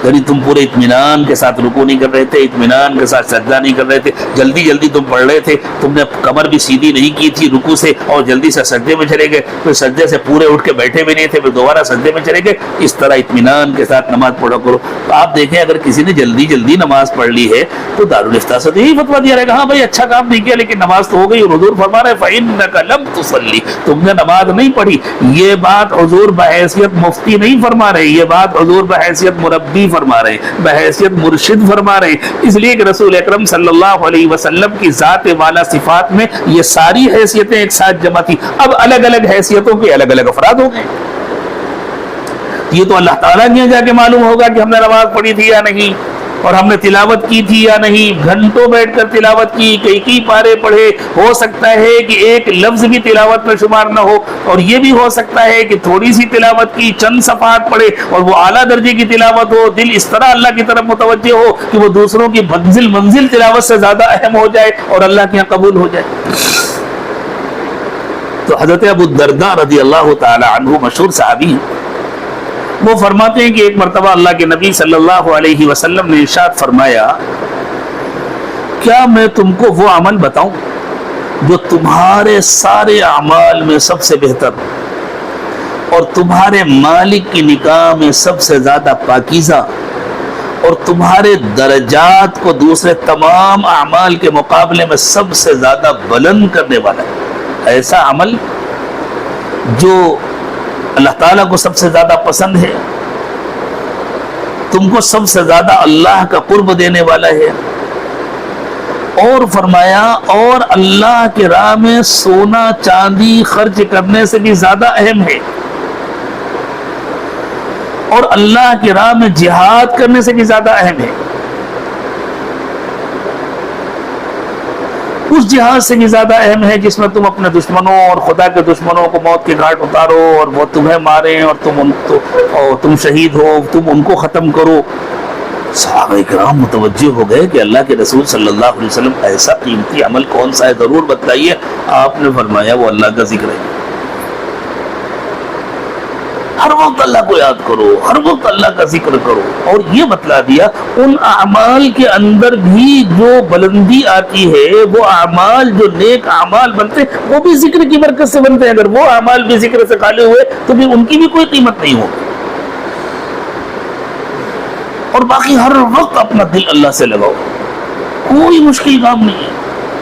Speaker 1: یعنی تم پورے اطمینان کے ساتھ رکوع نہیں کر رہے تھے، اطمینان کے ساتھ سجدہ نہیں کر رہے تھے، جلدی جلدی تم پڑھ رہے تھے، تم نے کمر بھی سیدھی نہیں کی تھی رکوع سے اور جلدی سے سجدے میں چلے گئے، پھر سجدے سے پورے اٹھ کے بیٹھے بھی نہیں تھے، پھر دوبارہ سجدے میں چلے گئے. اس طرح اطمینان کے ساتھ نماز پڑھا کرو. تو آپ دیکھیں اگر کسی نے جلدی جلدی نماز پڑھ لی ہے تو دارالافتاء سے تو یہی فتویٰ دیا رہے گا، ہاں بھائی اچھا کام نہیں کیا لیکن نماز تو ہو گئی. اور حضور فرما رہے فَإِنَّكَ لَمْ تُصَلِّ، تم نے نماز نہیں پڑھی. یہ بات حضور بحیثیت مفتی نہیں فرما رہے، یہ بات حضور بحیثیت مربی فرما رہے، بحیثیت مرشد فرما رہے. اس لیے کہ رسول اکرم صلی اللہ علیہ وسلم کی ذات والا صفات میں یہ ساری حیثیتیں ایک ساتھ جمع تھی. اب الگ الگ حیثیتوں کے الگ الگ افراد ہو گئے. یہ تو اللہ تعالیٰ کے جا کے معلوم ہوگا کہ ہم نے نماز پڑھی تھی یا نہیں، اور ہم نے تلاوت کی تھی یا نہیں. گھنٹوں بیٹھ کر تلاوت کی، کئی پارے پڑھے، ہو سکتا ہے کہ ایک لفظ بھی تلاوت میں شمار نہ ہو، اور یہ بھی ہو سکتا ہے کہ تھوڑی سی تلاوت کی، چند صفحات پڑھے اور وہ اعلیٰ درجے کی تلاوت ہو. دل اس طرح اللہ کی طرف متوجہ ہو کہ وہ دوسروں کی منزل تلاوت سے زیادہ اہم ہو جائے اور اللہ کے یہاں قبول ہو جائے. تو حضرت ابو الدرداء رضی اللہ تعالی عنہ مشہور صحابی ہیں. وہ فرماتے ہیں کہ ایک مرتبہ اللہ کے نبی صلی اللہ علیہ وسلم نے ارشاد فرمایا، کیا میں تم کو وہ عمل بتاؤں جو تمہارے سارے اعمال میں سب سے بہتر اور تمہارے مالک کی نگاہ میں سب سے زیادہ پاکیزہ اور تمہارے درجات کو دوسرے تمام اعمال کے مقابلے میں سب سے زیادہ بلند کرنے والا ہے؟ ایسا عمل جو اللہ تعالیٰ کو سب سے زیادہ پسند ہے، تم کو سب سے زیادہ اللہ کا قرب دینے والا ہے. اور فرمایا اور اللہ کی راہ میں سونا چاندی خرچ کرنے سے بھی زیادہ اہم ہے، اور اللہ کی راہ میں جہاد کرنے سے بھی زیادہ اہم ہے. اس جہاد سے بھی زیادہ اہم ہے جس میں تم اپنے دشمنوں اور خدا کے دشمنوں کو موت کے گھاٹ اتارو اور وہ تمہیں ماریں اور تم شہید ہو، تم ان کو ختم کرو. صحابہ کرام متوجہ ہو گئے کہ اللہ کے رسول صلی اللہ علیہ وسلم ایسا قیمتی عمل کون سا ہے، ضرور بتائیے. آپ نے فرمایا وہ اللہ کا ذکر ہے. ہر وقت اللہ کو یاد کرو، ہر وقت اللہ کا ذکر کرو. اور یہ بتلا دیا ان اعمال کے اندر بھی جو بلندی آتی ہے، وہ اعمال جو نیک اعمال بنتے وہ بھی ذکر کی برکت سے بنتے ہیں. اگر وہ اعمال بھی ذکر سے خالی ہوئے تو بھی ان کی بھی کوئی قیمت نہیں ہوگی. اور باقی ہر وقت اپنا دل اللہ سے لگاؤ، کوئی مشکل کام نہیں ہے.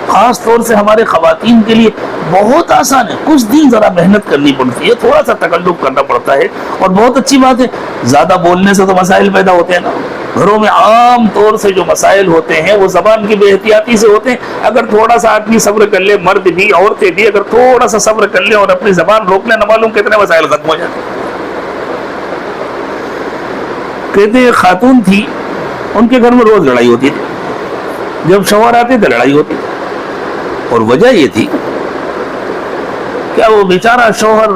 Speaker 1: خاص طور سے ہمارے خواتین کے لیے بہت آسان ہے. کچھ دن ذرا محنت کرنی پڑتی ہے، تھوڑا سا تکلف کرنا پڑتا ہے، اور بہت اچھی بات ہے. زیادہ بولنے سے تو مسائل پیدا ہوتے ہیں نا. گھروں میں عام طور سے جو مسائل ہوتے ہیں وہ زبان کی بے احتیاطی سے ہوتے ہیں. اگر تھوڑا سا آدمی صبر کر لے، مرد بھی عورتیں بھی اگر تھوڑا سا صبر کر لیں اور اپنی زبان روک لیں، نہ معلوم کتنے مسائل ختم ہو جاتے ہیں. کہتے ہیں خاتون تھی، ان کے گھر میں روز لڑائی ہوتی تھی. جب شوہر آتے تھے لڑائی ہوتی تھی، اور وجہ یہ تھی کیا وہ بیچارہ شوہر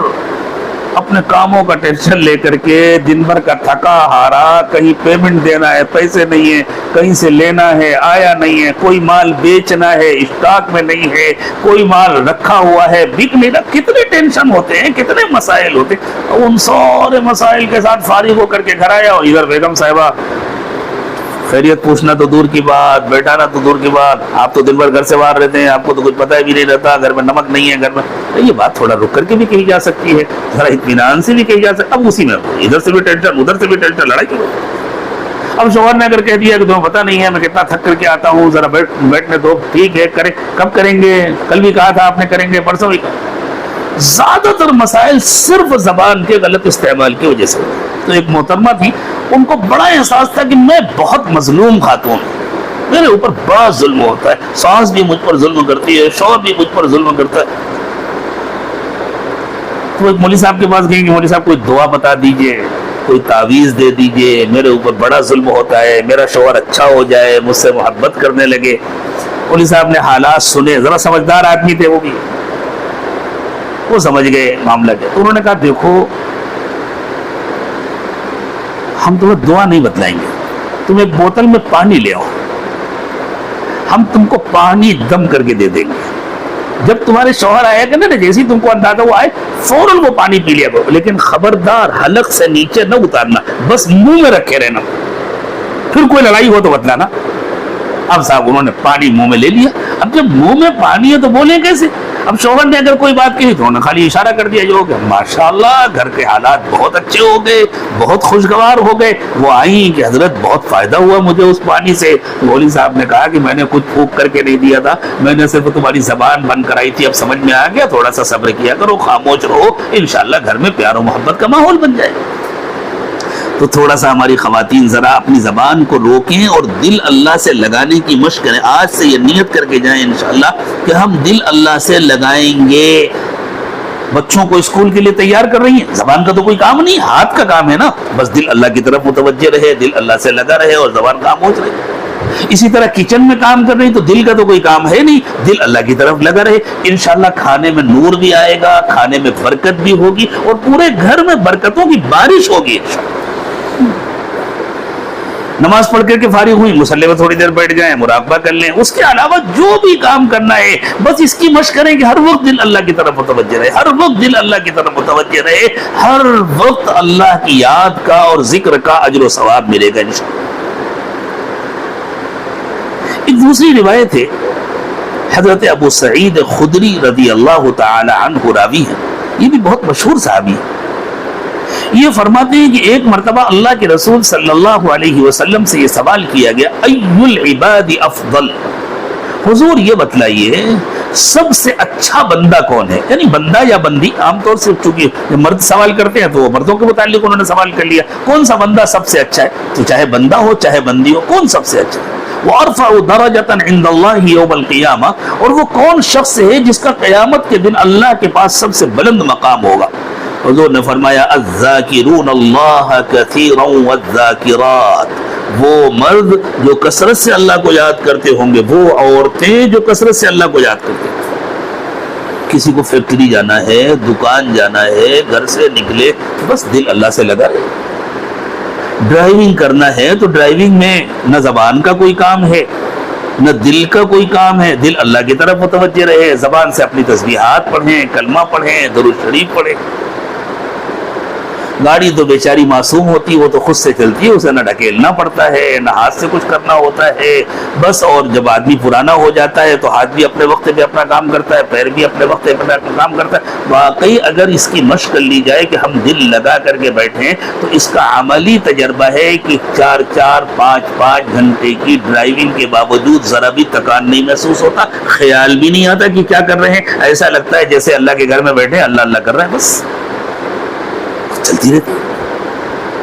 Speaker 1: اپنے کاموں کا ٹینشن لے کر کے دن بھر کا تھکا ہارا، کہیں پیمنٹ دینا ہے، پیسے نہیں ہے، کہیں سے لینا ہے، آیا نہیں ہے، کوئی مال بیچنا ہے، اسٹاک میں نہیں ہے، کوئی مال رکھا ہوا ہے، بک نہیں رہا. کتنے ٹینشن ہوتے ہیں، کتنے مسائل ہوتے ہیں. ان سارے مسائل کے ساتھ فارغ ہو کر کے گھر آیا، اور ادھر بیگم صاحبہ خیریت پوچھنا تو دور کی بات، بیٹھانا تو دور کی بات. آپ تو دن بھر گھر سے باہر رہتے ہیں، آپ کو تو کچھ پتہ بھی نہیں رہتا، گھر میں نمک نہیں ہے گھر میں. یہ بات تھوڑا رک کر کے بھی کہی جا سکتی ہے، ذرا اطمینان سے بھی کہی جا سکتی. اب اسی میں ادھر سے بھی ٹینشن، ادھر سے بھی ٹینشن، لڑائی کی. اب شوہر نے اگر کہہ دیا کہ تمہیں پتہ نہیں ہے میں کتنا تھک کر کے آتا ہوں، ذرا بیٹھنے دو. ٹھیک ہے، کریں. کب کریں گے؟ کل بھی کہا تھا آپ نے کریں گے، پرسوں بھی. زیادہ تر مسائل صرف زبان کے غلط استعمال کی وجہ سے. تو ایک محترمہ تھی، ان کو بڑا احساس تھا کہ میں بہت مظلوم خاتون ہوں، میرے اوپر بڑا ظلم ہوتا ہے، ساس بھی مجھ پر ظلم کرتی ہے، شوہر بھی مجھ پر ظلم کرتا ہے. تو ایک مولوی صاحب کے پاس گئے کہ مولوی صاحب کوئی دعا بتا دیجئے، کوئی تعویذ دے دیجئے، میرے اوپر بڑا ظلم ہوتا ہے، میرا شوہر اچھا ہو جائے، مجھ سے محبت کرنے لگے. مولوی صاحب نے حالات سنے، ذرا سمجھدار آدمی تھے وہ بھی، وہ سمجھ گئے معاملہ کیا. تو انہوں نے کہا دیکھو ہم تمہیں دعا نہیں بتلائیں گے، تم ایک بوتل میں پانی لے آؤ، ہم تم کو پانی دم کر کے دے دیں گے. جب تمہارے شوہر آیا کہ نا، جیسے تم کو اندازہ وہ آئے فوراً وہ پانی پی لیا کرو، لیکن خبردار حلق سے نیچے نہ اتارنا، بس منہ میں رکھے رہنا. پھر کوئی لڑائی ہو تو بتلانا. اب صاحب انہوں نے پانی منہ میں لے لیا. اب جب منہ میں پانی ہے تو بولیں کیسے؟ اب شوہر نے اگر کوئی بات کہی تو انہوں نے خالی اشارہ کر دیا جو کہ ماشاءاللہ گھر کے حالات بہت اچھے ہو گئے, بہت خوشگوار ہو گئے. وہ آئیں کہ حضرت بہت فائدہ ہوا مجھے اس پانی سے. مولوی صاحب نے کہا کہ میں نے کچھ پھونک کر کے نہیں دیا تھا, میں نے صرف تمہاری زبان بند کرائی تھی, اب سمجھ میں آ گیا, تھوڑا سا صبر کیا کرو, خاموش رہو, انشاءاللہ گھر میں پیار و محبت کا ماحول بن جائے. تو تھوڑا سا ہماری خواتین ذرا اپنی زبان کو روکیں اور دل اللہ سے لگانے کی مشق کریں. آج سے یہ نیت کر کے جائیں انشاءاللہ کہ ہم دل اللہ سے لگائیں گے. بچوں کو اسکول کے لیے تیار کر رہی ہیں, زبان کا تو کوئی کام نہیں, ہاتھ کا کام ہے نا, بس دل اللہ کی طرف متوجہ رہے, دل اللہ سے لگا رہے اور زبان خاموش رہے. اسی طرح کچن میں کام کر رہی تو دل کا تو کوئی کام ہے نہیں, دل اللہ کی طرف لگا رہے. انشاءاللہ کھانے میں نور بھی آئے گا, کھانے میں برکت بھی ہوگی اور پورے گھر میں برکتوں کی بارش ہوگی انشاءاللہ. نماز پڑھ کر کے فارغ ہوئی, مصلی میں تھوڑی دیر بیٹھ جائیں, مراقبہ کر لیں. اس کے علاوہ جو بھی کام کرنا ہے بس اس کی مشق کریں کہ ہر وقت دل اللہ کی طرف متوجہ رہے, ہر وقت دل اللہ کی طرف متوجہ رہے, ہر وقت اللہ کی یاد کا اور ذکر کا اجر و ثواب ملے گا انشاءاللہ. ایک دوسری روایت ہے, حضرت ابو سعید خدری رضی اللہ تعالی عنہ راوی ہیں, یہ بھی بہت مشہور صحابی ہیں. یہ فرماتے ہیں کہ ایک مرتبہ اللہ کے رسول صلی اللہ علیہ وسلم سے یہ سوال کیا گیا, ای العباد افضل, حضور یہ بتلائیے سب سے اچھا بندہ کون ہے, یعنی بندہ یا بندی. عام طور سے چونکہ مرد سوال کرتے ہیں تو وہ مردوں کے متعلق انہوں نے سوال کر لیا, کون سا بندہ سب سے اچھا ہے, تو چاہے بندہ ہو چاہے بندی ہو, کون سب سے اچھا ہے. وَأَرْفَعُ دَرَجَةً عِنْدَ اللَّهِ يَوْمَ الْقِيَامَةِ, اور وہ کون شخص ہے جس کا قیامت کے دن اللہ کے پاس سب سے بلند مقام ہوگا. حضور نے فرمایا الذاکرون اللہ کثیرا والذاکرات, وہ مرد جو کثرت سے اللہ کو یاد کرتے ہوں گے, وہ عورتیں جو کثرت سے اللہ کو یاد کرتے ہیں. کسی کو فیکٹری جانا ہے, دکان جانا ہے, گھر سے نکلے بس دل اللہ سے لگا رہے. ڈرائیونگ کرنا ہے تو ڈرائیونگ میں نہ زبان کا کوئی کام ہے نہ دل کا کوئی کام ہے, دل اللہ کی طرف متوجہ رہے, زبان سے اپنی تسبیحات پڑھیں, کلمہ پڑھیں, درود شریف پڑھیں. گاڑی تو بیچاری معصوم ہوتی, وہ تو خود سے چلتی ہے, اسے نہ ڈھکیلنا پڑتا ہے نہ ہاتھ سے کچھ کرنا ہوتا ہے بس. اور جب آدمی پرانا ہو جاتا ہے تو ہاتھ بھی اپنے وقت پہ اپنا کام کرتا ہے, پیر بھی اپنے وقت پہ اپنا کام کرتا ہے. واقعی اگر اس کی مشق کر لی جائے کہ ہم دل لگا کر کے بیٹھیں تو اس کا عملی تجربہ ہے کہ 4-5 گھنٹے کی ڈرائیونگ کے باوجود ذرا بھی تکان نہیں محسوس ہوتا, خیال بھی نہیں آتا کہ کیا کر رہے ہیں. ایسا لگتا ہے جیسے اللہ کے گھر میں بیٹھے اللہ اللہ کر رہے ہیں, بس چلتی رہتی.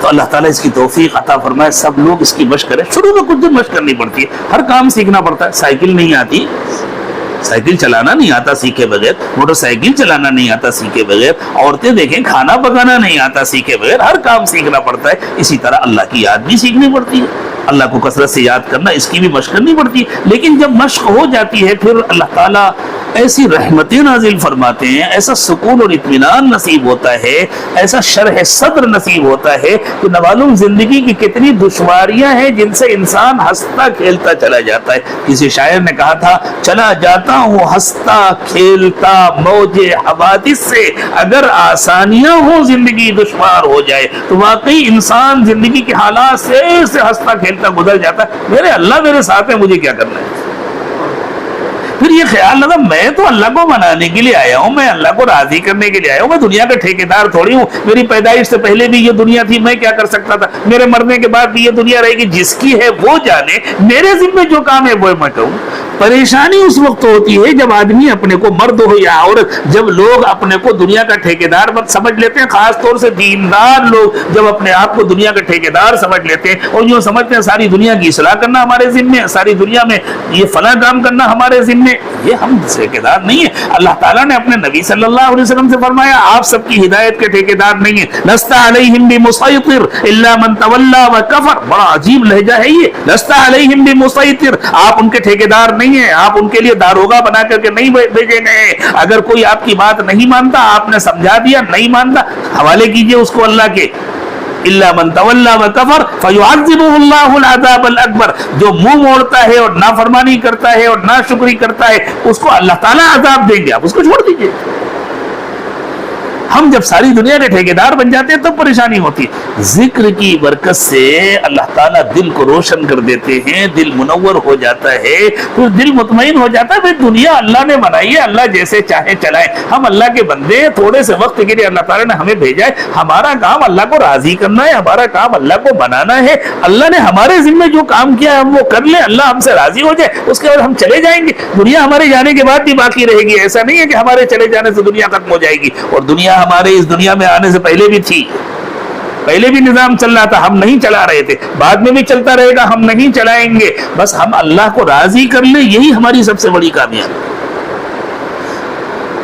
Speaker 1: تو اللہ تعالیٰ اس کی توفیق عطا فرمائے, سب لوگ اس کی مشق کریں. شروع میں کچھ دن مشق کرنی پڑتی ہے, ہر کام سیکھنا پڑتا ہے. سائیکل نہیں آتی, سائیکل چلانا نہیں آتا سیکھے بغیر, موٹر سائیکل چلانا نہیں آتا سیکھے بغیر, عورتیں دیکھیں کھانا پکانا نہیں آتا سیکھے بغیر, ہر کام سیکھنا پڑتا ہے. اسی طرح اللہ کی یاد بھی سیکھنی پڑتی ہے, اللہ کو کثرت سے یاد کرنا, اس کی بھی مشق کرنی پڑتی ہے. لیکن جب مشق ہو جاتی ہے پھر اللہ تعالیٰ ایسی رحمتیں نازل فرماتے ہیں, ایسا سکون اور اطمینان نصیب ہوتا ہے, ایسا شرح صدر نصیب ہوتا ہے کہ نہ معلوم زندگی کی کتنی دشواریاں ہیں جن سے انسان ہنستا کھیلتا چلا جاتا ہے. کسی شاعر نے کہا تھا, چلا جاتا ہوں ہنستا کھیلتا موج حوادث سے, اگر آسانیاں ہوں زندگی دشوار ہو جائے. تو واقعی انسان زندگی کے حالات سے ہنستا کھیلتا گزر جاتا ہے, میرے اللہ میرے ساتھ ہے, مجھے کیا کرنا ہے. پھر یہ خیال لگا میں تو اللہ کو منانے کے لیے آیا ہوں, میں اللہ کو راضی کرنے کے لیے آیا ہوں, میں دنیا کا ٹھیکیدار تھوڑی ہوں. میری پیدائش سے پہلے بھی یہ دنیا تھی, میں کیا کر سکتا تھا, میرے مرنے کے بعد بھی یہ دنیا رہے گی, جس کی ہے وہ جانے, میرے ذمہ جو کام ہے وہ میں کروں. پریشانی اس وقت ہوتی ہے جب آدمی اپنے کو, مرد ہو یا عورت, جب لوگ اپنے کو دنیا کا ٹھیکیدار سمجھ لیتے ہیں, خاص طور سے دیندار لوگ جب اپنے آپ کو دنیا کا ٹھیکیدار سمجھ لیتے ہیں اور یوں سمجھتے ہیں ساری دنیا کی اصلاح کرنا ہمارے ذمہ, ساری دنیا میں یہ فلاں کام کرنا ہمارے ذمہ. یہ ہم ٹھیکیدار نہیں ہے. اللہ تعالیٰ نے اپنے نبی صلی اللہ علیہ وسلم سے فرمایا آپ سب کی ہدایت کے ٹھیکیدار نہیں ہیں. لست علیہم بمسیطر الا من تولی وکفر. بڑا عجیب لہجہ ہے یہ, لست علیہم بمسیطر, آپ ان کے ٹھیکیدار نہیں ہیں, آپ ان کے لیے داروغہ بنا کر کے نہیں بھیجے گئے. اگر کوئی آپ کی بات نہیں مانتا, آپ نے سمجھا دیا, نہیں مانتا, حوالے کیجئے اس کو اللہ کے. الا من تولی وکفر فیعذبہ اللہ العذاب الاکبر. جو منہ موڑتا ہے اور نافرمانی کرتا ہے اور ناشکری کرتا ہے اس کو اللہ تعالیٰ عذاب دیں گے, آپ اس کو چھوڑ دیجئے. ہم جب ساری دنیا کے ٹھیکیدار بن جاتے ہیں تب پریشانی ہوتی ہے. ذکر کی برکت سے اللہ تعالیٰ دل کو روشن کر دیتے ہیں, دل منور ہو جاتا ہے, پھر دل مطمئن ہو جاتا ہے. بھائی دنیا اللہ نے بنائی ہے, اللہ جیسے چاہے چلائے, ہم اللہ کے بندے, تھوڑے سے وقت کے لیے اللہ تعالیٰ نے ہمیں بھیجا ہے, ہمارا کام اللہ کو راضی کرنا ہے, ہمارا کام اللہ کو بنانا ہے. اللہ نے ہمارے ذمہ جو کام کیا ہے ہم وہ کر لیں, اللہ ہم سے راضی ہو جائے, اس کے بعد ہم چلے جائیں گے. دنیا ہمارے جانے کے بعد بھی باقی رہے گی. ایسا نہیں ہے کہ ہمارے چلے جانے سے دنیا ختم ہو جائے گی, اور دنیا ہمارے اس دنیا میں آنے سے پہلے بھی تھی, پہلے بھی نظام چل رہا تھا, ہم نہیں چلا رہے تھے, بعد میں بھی چلتا رہے گا, ہم نہیں چلائیں گے. بس ہم اللہ کو راضی کر لیں, یہی ہماری سب سے بڑی کامیابی.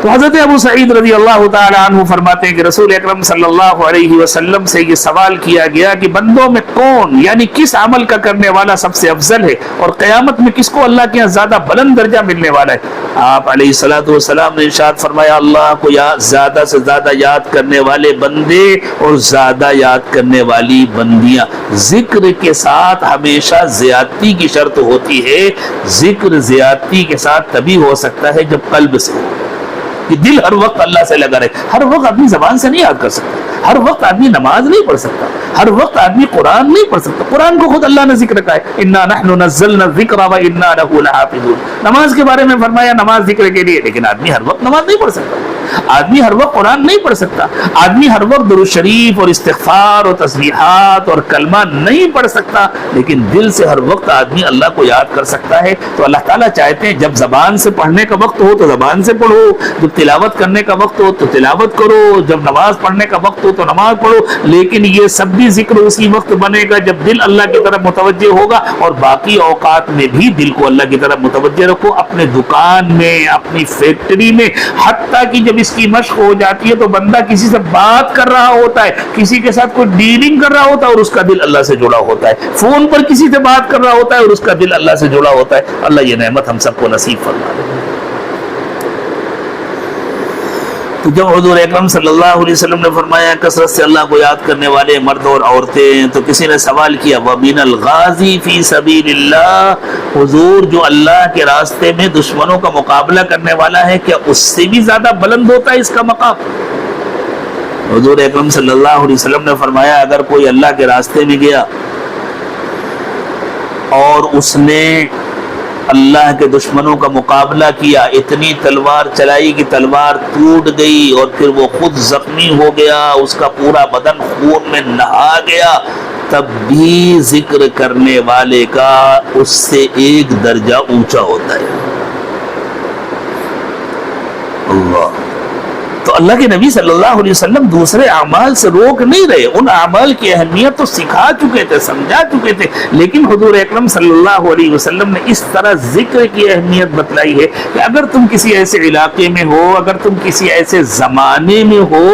Speaker 1: تو حضرت ابو سعید رضی اللہ تعالی عنہ فرماتے ہیں کہ رسول اکرم صلی اللہ علیہ وسلم سے یہ سوال کیا گیا کہ بندوں میں کون, یعنی کس عمل کا کرنے والا سب سے افضل ہے, اور قیامت میں کس کو اللہ کے یہاں زیادہ بلند درجہ ملنے والا ہے. آپ علیہ الصلوۃ والسلام نے ارشاد فرمایا, اللہ کو زیادہ سے زیادہ یاد کرنے والے بندے اور زیادہ یاد کرنے والی بندیاں. ذکر کے ساتھ ہمیشہ زیادتی کی شرط ہوتی ہے. ذکر زیادتی کے ساتھ تبھی ہو سکتا ہے جب قلب سے ہو, کہ دل ہر وقت اللہ سے لگا رہے. ہر وقت آدمی زبان سے نہیں یاد کر سکتا, ہر وقت آدمی نماز نہیں پڑھ سکتا, ہر وقت آدمی قرآن نہیں پڑھ سکتا. قرآن کو خود اللہ نے ذکر کہا ہے, انا نحن نزلنا الذکر وانا لہ لحافظون. نماز کے بارے میں فرمایا نماز ذکر کے لیے, لیکن آدمی ہر وقت نماز نہیں پڑھ سکتا, آدمی ہر وقت قرآن نہیں پڑھ سکتا, آدمی ہر وقت درود شریف اور استغفار اور تسبیحات اور کلمہ نہیں پڑھ سکتا, لیکن دل سے ہر وقت آدمی اللہ کو یاد کر سکتا ہے. تو اللہ تعالیٰ چاہتے ہیں جب زبان سے پڑھنے کا وقت ہو تو زبان سے پڑھو, جب تلاوت کرنے کا وقت ہو تو تلاوت کرو, جب نماز پڑھنے کا وقت ہو تو نماز پڑھو. لیکن یہ سب بھی ذکر اسی وقت بنے گا جب دل اللہ کی طرف متوجہ ہوگا, اور باقی اوقات میں بھی دل کو اللہ کی طرف متوجہ رکھو. اپنے دکان میں, اپنی فیکٹری میں, حتیٰ کہ جب اس کی مشق ہو جاتی ہے تو بندہ کسی سے بات کر رہا ہوتا ہے, کسی کے ساتھ کوئی ڈیلنگ کر رہا ہوتا ہے اور اس کا دل اللہ سے جڑا ہوتا ہے, فون پر کسی سے بات کر رہا ہوتا ہے اور اس کا دل اللہ سے جڑا ہوتا ہے. اللہ یہ نعمت ہم سب کو نصیب فرما دے. تو جب حضور اکرم صلی اللہ علیہ وسلم نے فرمایا کثرت سے اللہ کو یاد کرنے والے مرد اور عورتیں, تو کسی نے سوال کیا وَمِنَ الْغَازِي فِي سَبِيلِ اللَّهِ, حضور جو اللہ کے راستے میں دشمنوں کا مقابلہ کرنے والا ہے, کیا اس سے بھی زیادہ بلند ہوتا ہے اس کا مقام؟ حضور اکرم صلی اللہ علیہ وسلم نے فرمایا اگر کوئی اللہ کے راستے میں گیا اور اس نے اللہ کے دشمنوں کا مقابلہ کیا, اتنی تلوار چلائی کہ تلوار ٹوٹ گئی اور پھر وہ خود زخمی ہو گیا, اس کا پورا بدن خون میں نہا گیا, تب بھی ذکر کرنے والے کا اس سے ایک درجہ اونچا ہوتا ہے. اللہ. تو اللہ کے نبی صلی اللہ علیہ وسلم دوسرے اعمال سے روک نہیں رہے, ان اعمال کی اہمیت تو سکھا چکے تھے, سمجھا چکے تھے, لیکن حضور اکرم صلی اللہ علیہ وسلم نے اس طرح ذکر کی اہمیت بتلائی ہے کہ اگر تم کسی ایسے علاقے میں ہو, اگر تم کسی ایسے زمانے میں ہو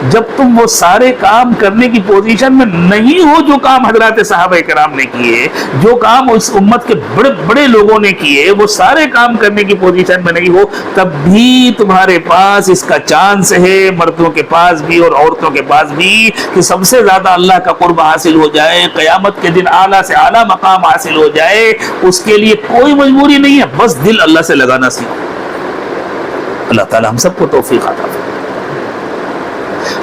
Speaker 1: جب تم وہ سارے کام کرنے کی پوزیشن میں نہیں ہو جو کام حضرات صحابہ کرام نے کیے, جو کام اس امت کے بڑے بڑے لوگوں نے کیے, وہ سارے کام کرنے کی پوزیشن میں نہیں ہو, تب بھی تمہارے پاس اس کا چانس ہے, مردوں کے پاس بھی اور عورتوں کے پاس بھی, کہ سب سے زیادہ اللہ کا قرب حاصل ہو جائے, قیامت کے دن اعلیٰ سے اعلیٰ مقام حاصل ہو جائے. اس کے لیے کوئی مجبوری نہیں ہے, بس دل اللہ سے لگانا سیکھو. اللہ تعالی ہم سب کو توفیق عطا فرمائے.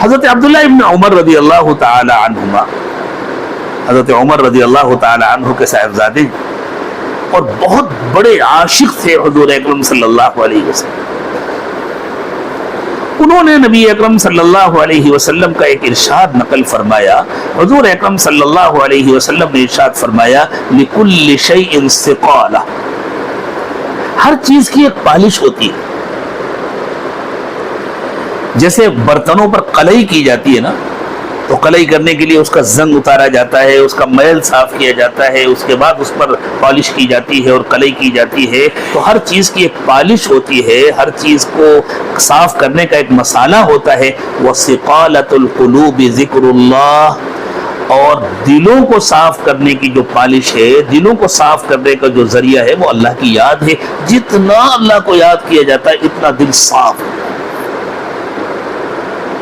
Speaker 1: حضرت عبداللہ ابن عمر رضی اللہ تعالی عنہما, حضرت عمر رضی اللہ تعالی عنہ کے صاحبزادے اور بہت بڑے عاشق تھے حضور اکرم صلی اللہ علیہ وسلم. انہوں نے نبی اکرم صلی اللہ علیہ وسلم کا ایک ارشاد نقل فرمایا. حضور اکرم صلی اللہ علیہ وسلم نے ارشاد فرمایا لِكُلِّ شَيْءٍ سِقَالَةٌ, ہر چیز کی ایک پالش ہوتی ہے. جیسے برتنوں پر قلعی کی جاتی ہے نا, تو قلعی کرنے کے لیے اس کا زنگ اتارا جاتا ہے, اس کا میل صاف کیا جاتا ہے, اس کے بعد اس پر پالش کی جاتی ہے اور قلعی کی جاتی ہے. تو ہر چیز کی ایک پالش ہوتی ہے, ہر چیز کو صاف کرنے کا ایک مسالہ ہوتا ہے. وَسِقَالَةُ الْقُلُوبِ ذِكْرُ اللَّهِ, اور دلوں کو صاف کرنے کی جو پالش ہے, دلوں کو صاف کرنے کا جو ذریعہ ہے وہ اللہ کی یاد ہے. جتنا اللہ کو یاد کیا جاتا ہے اتنا دل صاف ہے,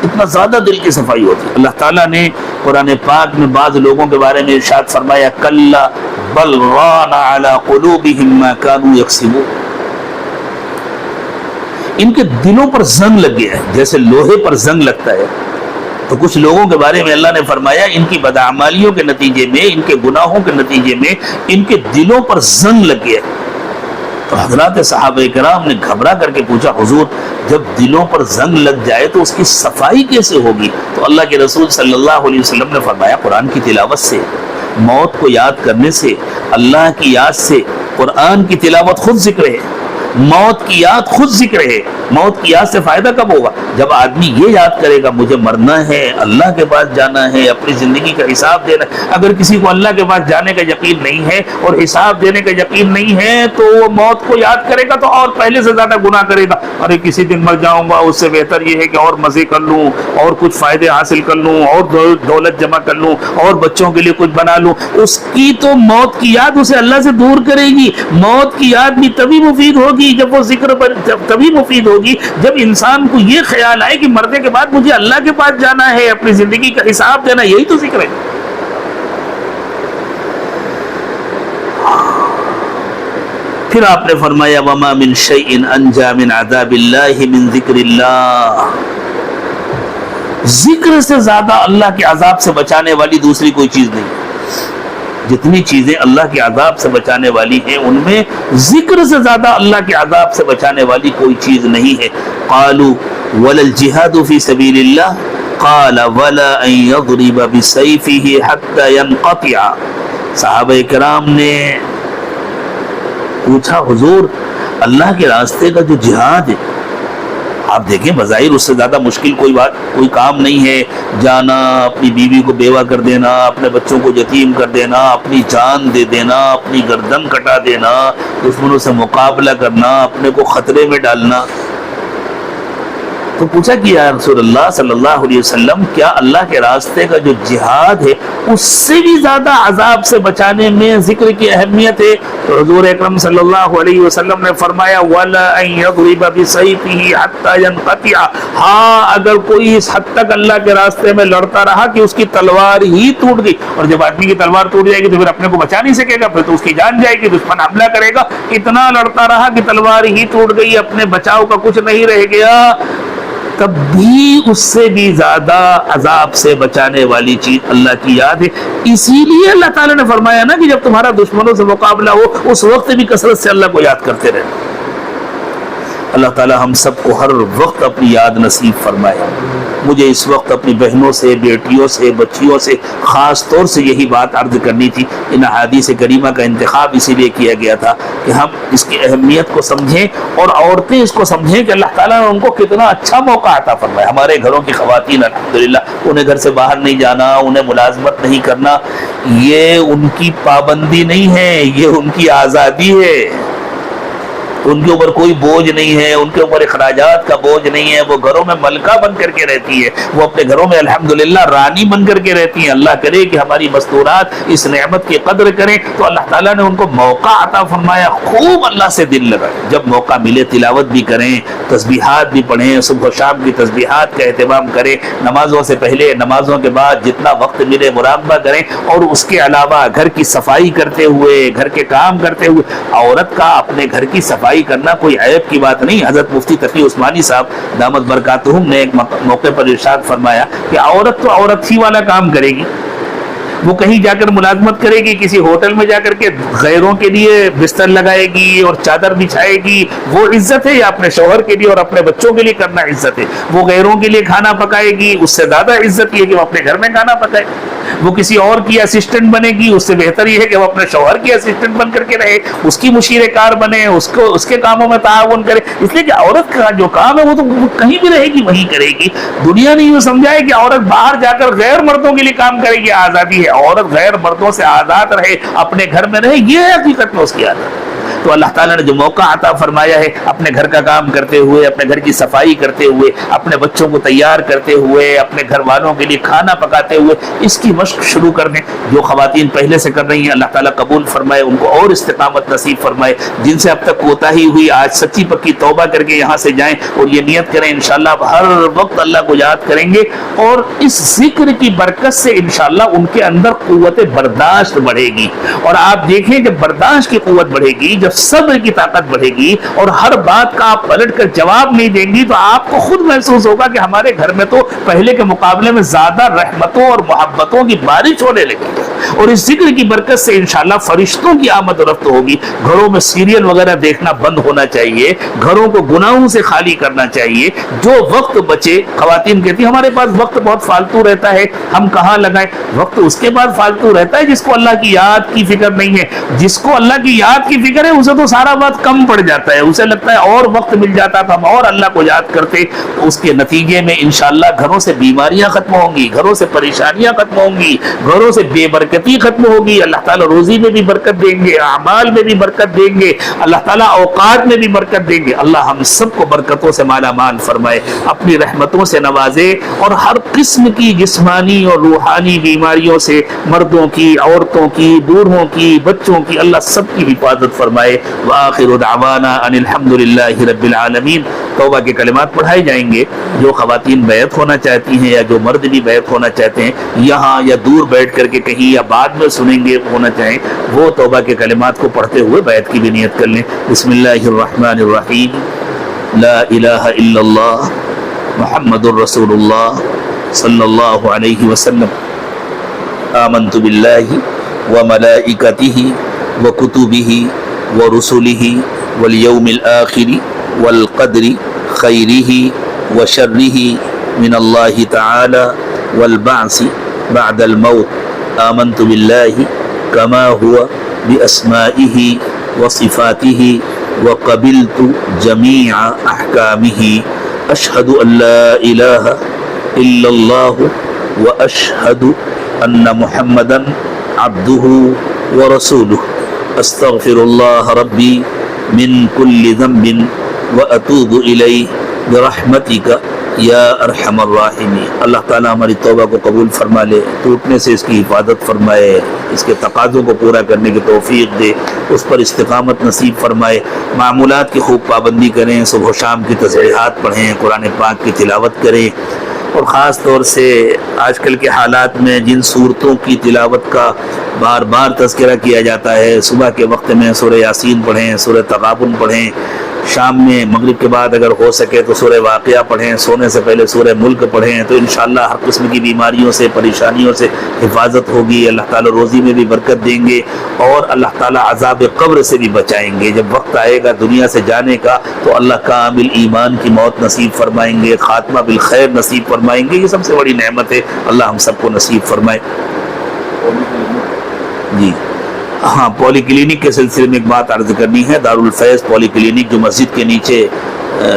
Speaker 1: اتنا زیادہ دل کی صفائی ہوتی ہے. اللہ تعالیٰ نے قرآن پاک میں بعض لوگوں کے بارے میں ارشاد فرمایا کلا بل ران علی قلوبہم ما کانوا یکسبون, ان کے دلوں پر زنگ لگ گیا ہے، جیسے لوہے پر زنگ لگتا ہے۔ تو کچھ لوگوں کے بارے میں اللہ نے فرمایا ان کی بدعمالیوں کے نتیجے میں، ان کے گناہوں کے نتیجے میں ان کے دلوں پر زنگ لگ گیا ہے۔ تو حضرات صحابہ کرام نے گھبرا کر کے پوچھا حضور جب دلوں پر زنگ لگ جائے تو اس کی صفائی کیسے ہوگی؟ تو اللہ کے رسول صلی اللہ علیہ وسلم نے فرمایا قرآن کی تلاوت سے، موت کو یاد کرنے سے، اللہ کی یاد سے۔ قرآن کی تلاوت خود ذکر ہے، موت کی یاد خود ذکر ہے۔ موت کی یاد سے فائدہ کب ہوگا؟ جب آدمی یہ یاد کرے گا مجھے مرنا ہے، اللہ کے پاس جانا ہے، اپنی زندگی کا حساب دینا ہے۔ اگر کسی کو اللہ کے پاس جانے کا یقین نہیں ہے اور حساب دینے کا یقین نہیں ہے تو وہ موت کو یاد کرے گا تو اور پہلے سے زیادہ گناہ کرے گا۔ ارے کسی دن مر جاؤں گا، اس سے بہتر یہ ہے کہ اور مزے کر لوں، اور کچھ فائدے حاصل کر لوں، اور دولت جمع کر لوں، اور بچوں کے لیے کچھ بنا لوں۔ اس کی تو موت کی یاد اسے اللہ سے دور کرے گی۔ موت کی یاد بھی تبھی مفید ہوگی جب وہ ذکر پر، تبھی مفید ہوگی جب انسان کو یہ خیال آئے کہ مرنے کے بعد مجھے اللہ کے پاس جانا ہے، اپنی زندگی کا حساب دینا، یہی تو ذکر ہے۔ پھر آپ نے فرمایا وَمَا مِن شَيْءٍ أَنْجَى مِنْ عَذَابِ اللَّهِ مِنْ ذِكْرِ اللَّهِ، ذکر سے زیادہ اللہ کے عذاب سے بچانے والی دوسری کوئی چیز نہیں۔ جتنی چیزیں اللہ کے عذاب سے بچانے والی ہیں ان میں ذکر سے زیادہ اللہ کے عذاب سے بچانے والی کوئی چیز نہیں ہے۔ قالوا ولا الجهاد في سبيل الله قال ولا ان يضرب بسيفه حتى ينقطع۔ صحابہ کرام نے پوچھا حضور اللہ کے راستے کا جو جہاد ہے، آپ دیکھیں بظاہر اس سے زیادہ مشکل کوئی کام نہیں ہے، جانا، اپنی بیوی کو بیوہ کر دینا، اپنے بچوں کو یتیم کر دینا، اپنی جان دے دینا، اپنی گردن کٹا دینا، دشمنوں سے مقابلہ کرنا، اپنے کو خطرے میں ڈالنا۔ تو پوچھا کہ یا رسول اللہ صلی اللہ علیہ وسلم کیا اللہ کے راستے کا جو جہاد ہے اس سے بھی زیادہ عذاب سے بچانے میں ذکر کی اہمیت ہے؟ تو حضور اکرم صلی اللہ علیہ وسلم نے فرمایا وَلَا أَن يَضْرِبَ بِسَيْفِهِ حَتَّى يَنْقَطِعَ، ہاں اگر کوئی اس حد تک اللہ کے راستے میں لڑتا رہا کہ اس کی تلوار ہی ٹوٹ گئی، اور جب آدمی کی تلوار ٹوٹ جائے گی تو پھر اپنے کو بچا نہیں سکے گا، پھر تو اس کی جان جائے گی، دشمن حملہ کرے گا، اتنا لڑتا رہا کہ تلوار ہی ٹوٹ گئی، اپنے بچاؤ کا کچھ نہیں رہ گیا، تب بھی اس سے بھی زیادہ عذاب سے بچانے والی چیز اللہ کی یاد ہے۔ اسی لیے اللہ تعالیٰ نے فرمایا نا کہ جب تمہارا دشمنوں سے مقابلہ ہو اس وقت بھی کثرت سے اللہ کو یاد کرتے رہے۔ اللہ تعالیٰ ہم سب کو ہر وقت اپنی یاد نصیب فرمائے۔ مجھے اس وقت اپنی بہنوں سے، بیٹیوں سے، بچیوں سے خاص طور سے یہی بات عرض کرنی تھی۔ ان احادیث کریمہ کا انتخاب اسی لیے کیا گیا تھا کہ ہم اس کی اہمیت کو سمجھیں اور عورتیں اس کو سمجھیں کہ اللہ تعالیٰ نے ان کو کتنا اچھا موقع عطا فرمایا۔ ہمارے گھروں کی خواتین الحمدللہ انہیں گھر سے باہر نہیں جانا، انہیں ملازمت نہیں کرنا، یہ ان کی پابندی نہیں ہے، یہ ان کی آزادی ہے۔ ان کے اوپر کوئی بوجھ نہیں ہے، ان کے اوپر اخراجات کا بوجھ نہیں ہے، وہ گھروں میں ملکہ بن کر کے رہتی ہے، وہ اپنے گھروں میں الحمدللہ رانی بن کر کے رہتی ہیں۔ اللہ کرے کہ ہماری مستورات اس نعمت کی قدر کریں تو اللہ تعالیٰ نے ان کو موقع عطا فرمایا، خوب اللہ سے دل لگائے، جب موقع ملے تلاوت بھی کریں، تسبیحات بھی پڑھیں، صبح و شام کی تسبیحات کا اہتمام کریں، نمازوں سے پہلے، نمازوں کے بعد جتنا وقت ملے مراقبہ کریں، اور اس کے علاوہ گھر کی صفائی کرتے ہوئے، گھر کے کام کرتے ہوئے، عورت کا اپنے گھر کی صفائی کرنا کوئی عیب کی بات نہیں۔ حضرت مفتی تقی عثمانی صاحب دامت برکاتہم نے ایک موقع پر ارشاد فرمایا کہ عورت تو عورت ہی والا کام کرے گی، وہ کہیں جا کر ملازمت کرے گی، کسی ہوٹل میں جا کر کے غیروں کے لیے بستر لگائے گی اور چادر بچھائے گی، وہ عزت ہے؟ یا اپنے شوہر کے لیے اور اپنے بچوں کے لیے کرنا عزت ہے؟ وہ غیروں کے لیے کھانا پکائے گی، اس سے زیادہ عزت یہ ہے کہ وہ اپنے گھر میں کھانا پکائے۔ وہ کسی اور کی اسسٹنٹ بنے گی، اس سے بہتر یہ ہے کہ وہ اپنے شوہر کی اسسٹنٹ بن کر کے رہے، اس کی مشیر کار بنے، اس کے کاموں میں تعاون کرے، اس لیے کہ عورت کا جو کام ہے وہ تو کہیں بھی رہے گی وہیں کرے گی۔ دنیا نے یوں سمجھا ہے کہ عورت باہر جا کر غیر مردوں کے لیے کام کرے گی، آزادی ہے، عورت غیر مردوں سے آزاد رہے، اپنے گھر میں رہے، یہ ہے حقیقت میں اس کی عادت۔ تو اللہ تعالیٰ نے جو موقع عطا فرمایا ہے اپنے گھر کا کام کرتے ہوئے، اپنے گھر کی صفائی کرتے ہوئے، اپنے بچوں کو تیار کرتے ہوئے، اپنے گھر والوں کے لیے کھانا پکاتے ہوئے اس کی مشق شروع کر دیں۔ جو خواتین پہلے سے کر رہی ہیں اللہ تعالیٰ قبول فرمائے، ان کو اور استقامت نصیب فرمائے۔ جن سے اب تک کوتاہی ہوئی آج سچی پکی توبہ کر کے یہاں سے جائیں اور یہ نیت کریں انشاءاللہ ہر وقت اللہ کو یاد کریں گے، اور اس ذکر کی برکت سے انشاءاللہ ان کے اندر قوت برداشت بڑھے گی۔ اور آپ دیکھیں جب برداشت کی قوت بڑھے گی، جب جب صبر کی طاقت بڑھے گی اور ہر بات کا آپ پلٹ کر جواب نہیں دیں گی تو آپ کو خود محسوس ہوگا کہ ہمارے گھر میں تو پہلے کے مقابلے میں زیادہ رحمتوں اور محبتوں کی بارش ہونے لگی ہے، اور اس ذکر کی برکت سے انشاءاللہ فرشتوں کی آمد و رفت ہوگی۔ گھروں میں سیریل وغیرہ دیکھنا بند ہونا چاہیے، گھروں کو گناہوں سے خالی کرنا چاہیے، جو وقت بچے۔ خواتین کہتی ہمارے پاس وقت بہت فالتو رہتا ہے، ہم کہاں لگائیں؟ وقت اس کے بعد فالتو رہتا ہے جس کو اللہ کی یاد کی فکر نہیں ہے۔ جس کو اللہ کی یاد کی فکر ہے اسے تو سارا وقت کم پڑ جاتا ہے، اسے لگتا ہے اور وقت مل جاتا تو ہم اور اللہ کو یاد کرتے، تو اس کے نتیجے میں انشاءاللہ گھروں سے بیماریاں ختم ہوں گی، گھروں سے پریشانیاں ختم ہوں گی، گھروں سے بے برکتی ختم ہوگی۔ اللہ تعالیٰ روزی میں بھی برکت دیں گے، اعمال میں بھی برکت دیں گے، اللہ تعالیٰ اوقات میں بھی برکت دیں گے۔ اللہ ہم سب کو برکتوں سے مالا مال فرمائے، اپنی رحمتوں سے نوازے، اور ہر قسم کی جسمانی اور روحانی بیماریوں سے مردوں کی، عورتوں کی، بوڑھوں کی، بچوں کی اللہ سب کی حفاظت فرمائے۔ وآخر دعوانا ان الحمدللہ رب العالمین۔ توبہ کے کلمات پڑھائے جائیں گے۔ جو خواتین بیعت ہونا چاہتی ہیں یا جو مرد بھی بیعت ہونا چاہتے ہیں، یہاں یا دور بیٹھ کر کے کہیں یا بعد میں سنیں گے ہونا چاہیں، وہ توبہ کے کلمات کو پڑھتے ہوئے بیعت کی بھی نیت کر لیں۔ بسم اللہ الرحمن الرحیم، لا الہ الا اللہ محمد الرسول اللہ صلی اللہ علیہ وسلم، آمنت باللہ وملائکتہ وکتبہ ورسلہ والیوم الآخر والقدر خیرہ وشرہ من اللہ تعالی والبعث بعد الموت، آمنت باللہ کما هو باسمائہ وصفاتہ وقبلت جمیع احکامہ، اشہد ان لا الہ الا اللہ واشہد ان محمدا عبدہ ورسولہ، استغفر اللہ ربی من کل ذنب واتوب الیہ برحمتک یا ارحم الراحمین۔ اللہ تعالیٰ ہماری توبہ کو قبول فرما لے، ٹوٹنے سے اس کی حفاظت فرمائے، اس کے تقاضوں کو پورا کرنے کی توفیق دے، اس پر استقامت نصیب فرمائے۔ معمولات کی خوب پابندی کریں، صبح و شام کی تسبیحات پڑھیں، قرآن پاک کی تلاوت کریں، اور خاص طور سے آج کل کے حالات میں جن صورتوں کی تلاوت کا بار بار تذکرہ کیا جاتا ہے، صبح کے وقت میں سورہ یاسین پڑھیں، سورہ تغابن پڑھیں، شام میں مغرب کے بعد اگر ہو سکے تو سورہ واقعہ پڑھیں، سونے سے پہلے سورہ ملک پڑھیں، تو انشاءاللہ ہر قسم کی بیماریوں سے، پریشانیوں سے حفاظت ہوگی۔ اللہ تعالیٰ روزی میں بھی برکت دیں گے، اور اللہ تعالیٰ عذاب قبر سے بھی بچائیں گے۔ جب وقت آئے گا دنیا سے جانے کا تو اللہ کامل ایمان کی موت نصیب فرمائیں گے، خاتمہ بالخیر نصیب فرمائیں گے۔ یہ سب سے بڑی نعمت ہے، اللہ ہم سب کو نصیب فرمائے۔ جی ہاں، پولی کلینک کے سلسلے میں ایک بات عرض کرنی ہے۔ دارالفیض پولی کلینک جو مسجد کے نیچے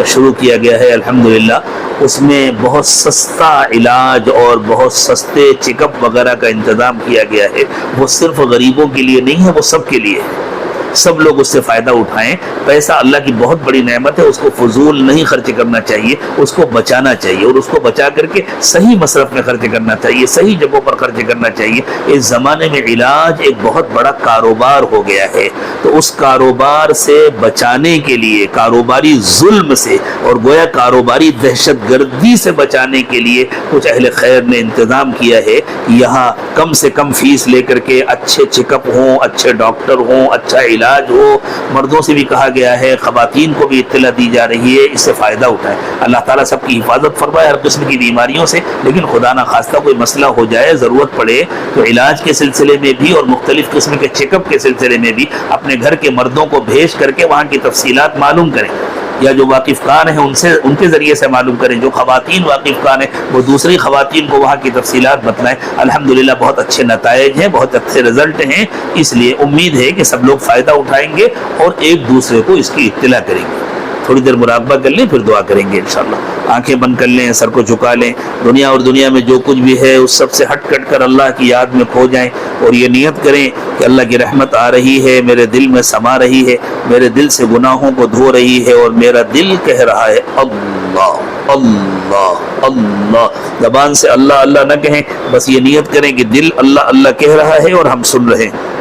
Speaker 1: شروع کیا گیا ہے الحمدللہ، اس میں بہت سستا علاج اور بہت سستے چیک اپ وغیرہ کا انتظام کیا گیا ہے۔ وہ صرف غریبوں کے لیے نہیں ہے، وہ سب کے لیے ہے، سب لوگ اس سے فائدہ اٹھائیں۔ پیسہ اللہ کی بہت بڑی نعمت ہے، اس کو فضول نہیں خرچ کرنا چاہیے، اس کو بچانا چاہیے، اور اس کو بچا کر کے صحیح مصرف میں خرچ کرنا چاہیے، صحیح جگہوں پر خرچ کرنا چاہیے۔ اس زمانے میں علاج ایک بہت بڑا کاروبار ہو گیا ہے، تو اس کاروبار سے بچانے کے لیے، کاروباری ظلم سے اور گویا کاروباری دہشت گردی سے بچانے کے لیے کچھ اہل خیر نے انتظام کیا ہے۔ یہاں کم سے کم فیس لے کر کے اچھے چیک اپ ہوں، اچھے ڈاکٹر ہوں، اچھا علاج ہو۔ مردوں سے بھی کہا گیا ہے، خواتین کو بھی اطلاع دی جا رہی ہے، اس سے فائدہ اٹھائیں۔ اللہ تعالیٰ سب کی حفاظت فرمائے ہر قسم کی بیماریوں سے، لیکن خدا نہ خواستہ کوئی مسئلہ ہو جائے، ضرورت پڑے تو علاج کے سلسلے میں بھی اور مختلف قسم کے چیک اپ کے سلسلے میں بھی اپنے گھر کے مردوں کو بھیج کر کے وہاں کی تفصیلات معلوم کریں، یا جو واقف کار ہیں ان کے ذریعے سے معلوم کریں۔ جو خواتین واقف کار ہیں وہ دوسری خواتین کو وہاں کی تفصیلات بتلائیں۔ الحمدللہ بہت اچھے نتائج ہیں، بہت اچھے رزلٹ ہیں، اس لیے امید ہے کہ سب لوگ فائدہ اٹھائیں گے اور ایک دوسرے کو اس کی اطلاع کریں گے۔ تھوڑی دیر مراقبہ کر لیں، پھر دعا کریں گے انشاءاللہ۔ آنکھیں بند کر لیں، سر کو جھکا لیں، دنیا اور دنیا میں جو کچھ بھی ہے اس سب سے ہٹ کٹ کر اللہ کی یاد میں کھو جائیں، اور یہ نیت کریں کہ اللہ کی رحمت آ رہی ہے، میرے دل میں سما رہی ہے، میرے دل سے گناہوں کو دھو رہی ہے، اور میرا دل کہہ رہا ہے اللہ اللہ اللہ۔ زبان سے اللہ اللہ نہ کہیں، بس یہ نیت کریں کہ دل اللہ اللہ کہہ رہا ہے اور ہم سن رہے ہیں۔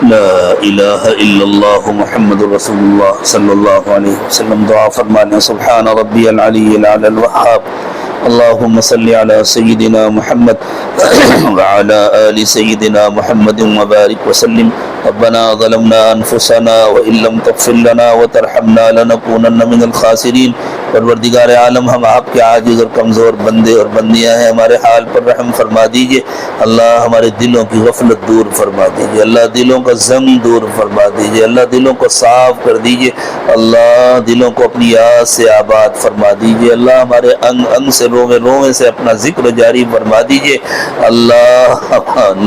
Speaker 1: لا الہ الا اللہ محمد رسول اللہ صلی اللہ علیہ وسلم. دعا فرمانا. سبحان ربی العلی العلی الوہاب. اللهم صل على سيدنا محمد وعلى آل سيدنا محمد وبارك وسلم. ربنا ظلمنا أنفسنا وإن لم تغفر لنا وترحمنا لنكونن من الخاسرین. پروردگار عالم ہم آپ کے عاجز اور کمزور بندے اور بندیاں ہیں، ہمارے حال پر رحم فرما دیجئے. اللہ ہمارے دلوں کی غفلت دور فرما دیجئے. اللہ دلوں کا زنگ دور فرما دیجئے. اللہ دلوں کو صاف کر دیجئے. اللہ دلوں کو اپنی یاد سے آباد فرما دیجئے. اللہ ہمارے انگ انگ سے روے سے اپنا ذکر جاری فرما دیجئے. اللہ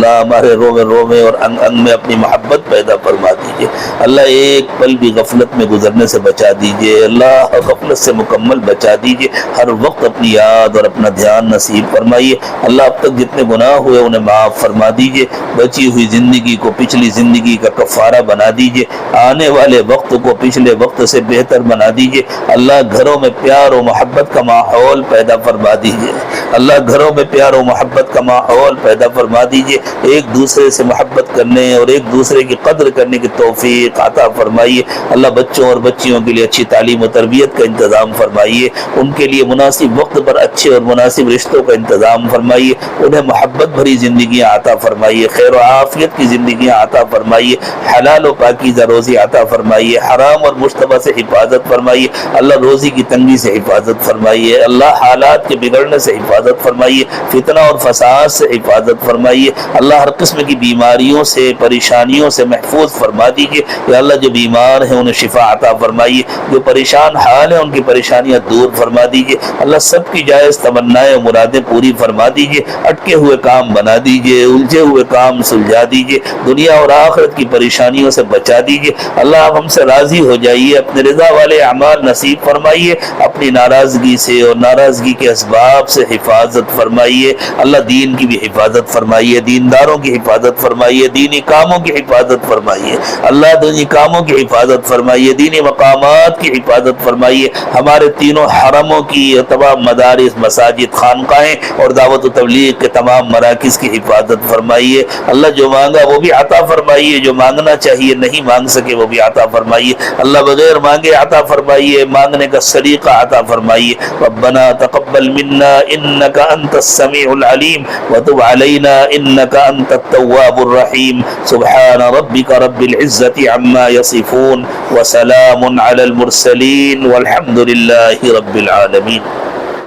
Speaker 1: ہمارے روے اور انگ انگ میں اپنی محبت پیدا فرما دیجئے. اللہ ایک پل بھی غفلت میں گزرنے سے بچا دیجئے. اللہ غفلت سے مکمل بچا دیجئے. ہر وقت اپنی یاد اور اپنا دھیان نصیب فرمائیے. اللہ اب تک جتنے گناہ ہوئے انہیں معاف فرما دیجئے. بچی ہوئی زندگی کو پچھلی زندگی کا کفارہ بنا دیجئے. آنے والے وقت کو پچھلے وقت سے بہتر بنا دیجئے. اللہ گھروں میں پیار و محبت کا ماحول پیدا فرما دیجئے. اللہ گھروں میں پیار و محبت کا ماحول پیدا فرما دیجئے. ایک دوسرے سے محبت کرنے اور ایک دوسرے کی قدر کرنے کی توفیق عطا فرمائیے. اللہ بچوں اور بچیوں کے لیے اچھی تعلیم و تربیت کا انتظام فرمائیے. ان کے لیے مناسب وقت پر اچھے اور مناسب رشتوں کا انتظام فرمائیے. انہیں محبت بھری زندگیاں عطا فرمائیے. خیر و عافیت کی زندگیاں عطا فرمائیے. حلال و پاکیزہ روزی عطا فرمائیے. حرام اور مشتبہ سے حفاظت فرمائیے. اللہ روزی کی تنگی سے حفاظت فرمائیے. اللہ حالات کے بگڑنے سے حفاظت فرمائیے. فتنہ اور فساد سے حفاظت فرمائیے. اللہ ہر قسم کی بیماریوں سے پریشانیوں سے محفوظ فرما دیجیے. یا اللہ جو بیمار ہیں انہیں شفا عطا فرمائیے. جو پریشان حال ہیں ان کی پریشانیاں دور فرما دیجیے. اللہ سب کی جائز تمنائیں اور مرادیں پوری فرما دیجیے. اٹکے ہوئے کام بنا دیجیے. الجھے ہوئے کام سلجھا دیجیے. دنیا اور آخرت کی پریشانیوں سے بچا دیجیے. اللہ آپ ہم سے راضی ہو جائیے. اپنے رضا والے اعمال نصیب فرمائیے. اپنی ناراضگی سے اور ناراضگی کے اسباب سے حفاظت فرمائیے. اللہ دین کی بھی حفاظت فرمائیے. دینداروں کی حفاظت فرمائیے. دینی کاموں کی حفاظت فرمائیے. اللہ دینی کاموں کی حفاظت فرمائیے. دینی مقامات کی حفاظت فرمائیے. ہمارے تینوں حرموں کی تمام مدارس مساجد خانقاہیں اور دعوت و تبلیغ کے تمام مراکز کی حفاظت فرمائیے. اللہ جو مانگا وہ بھی عطا فرمائیے. جو مانگنا چاہیے نہیں مانگ سکے وہ بھی عطا فرمائیے. اللہ بغیر مانگے عطا فرمائیے. مانگنے کا سلیقہ عطا فرمائیے. ربنا تقبل منا انك انت السميع العليم وتب علينا انك انت التواب الرحيم. سبحان ربك رب العزة عما يصفون وسلام على المرسلين والحمد لله رب العالمين.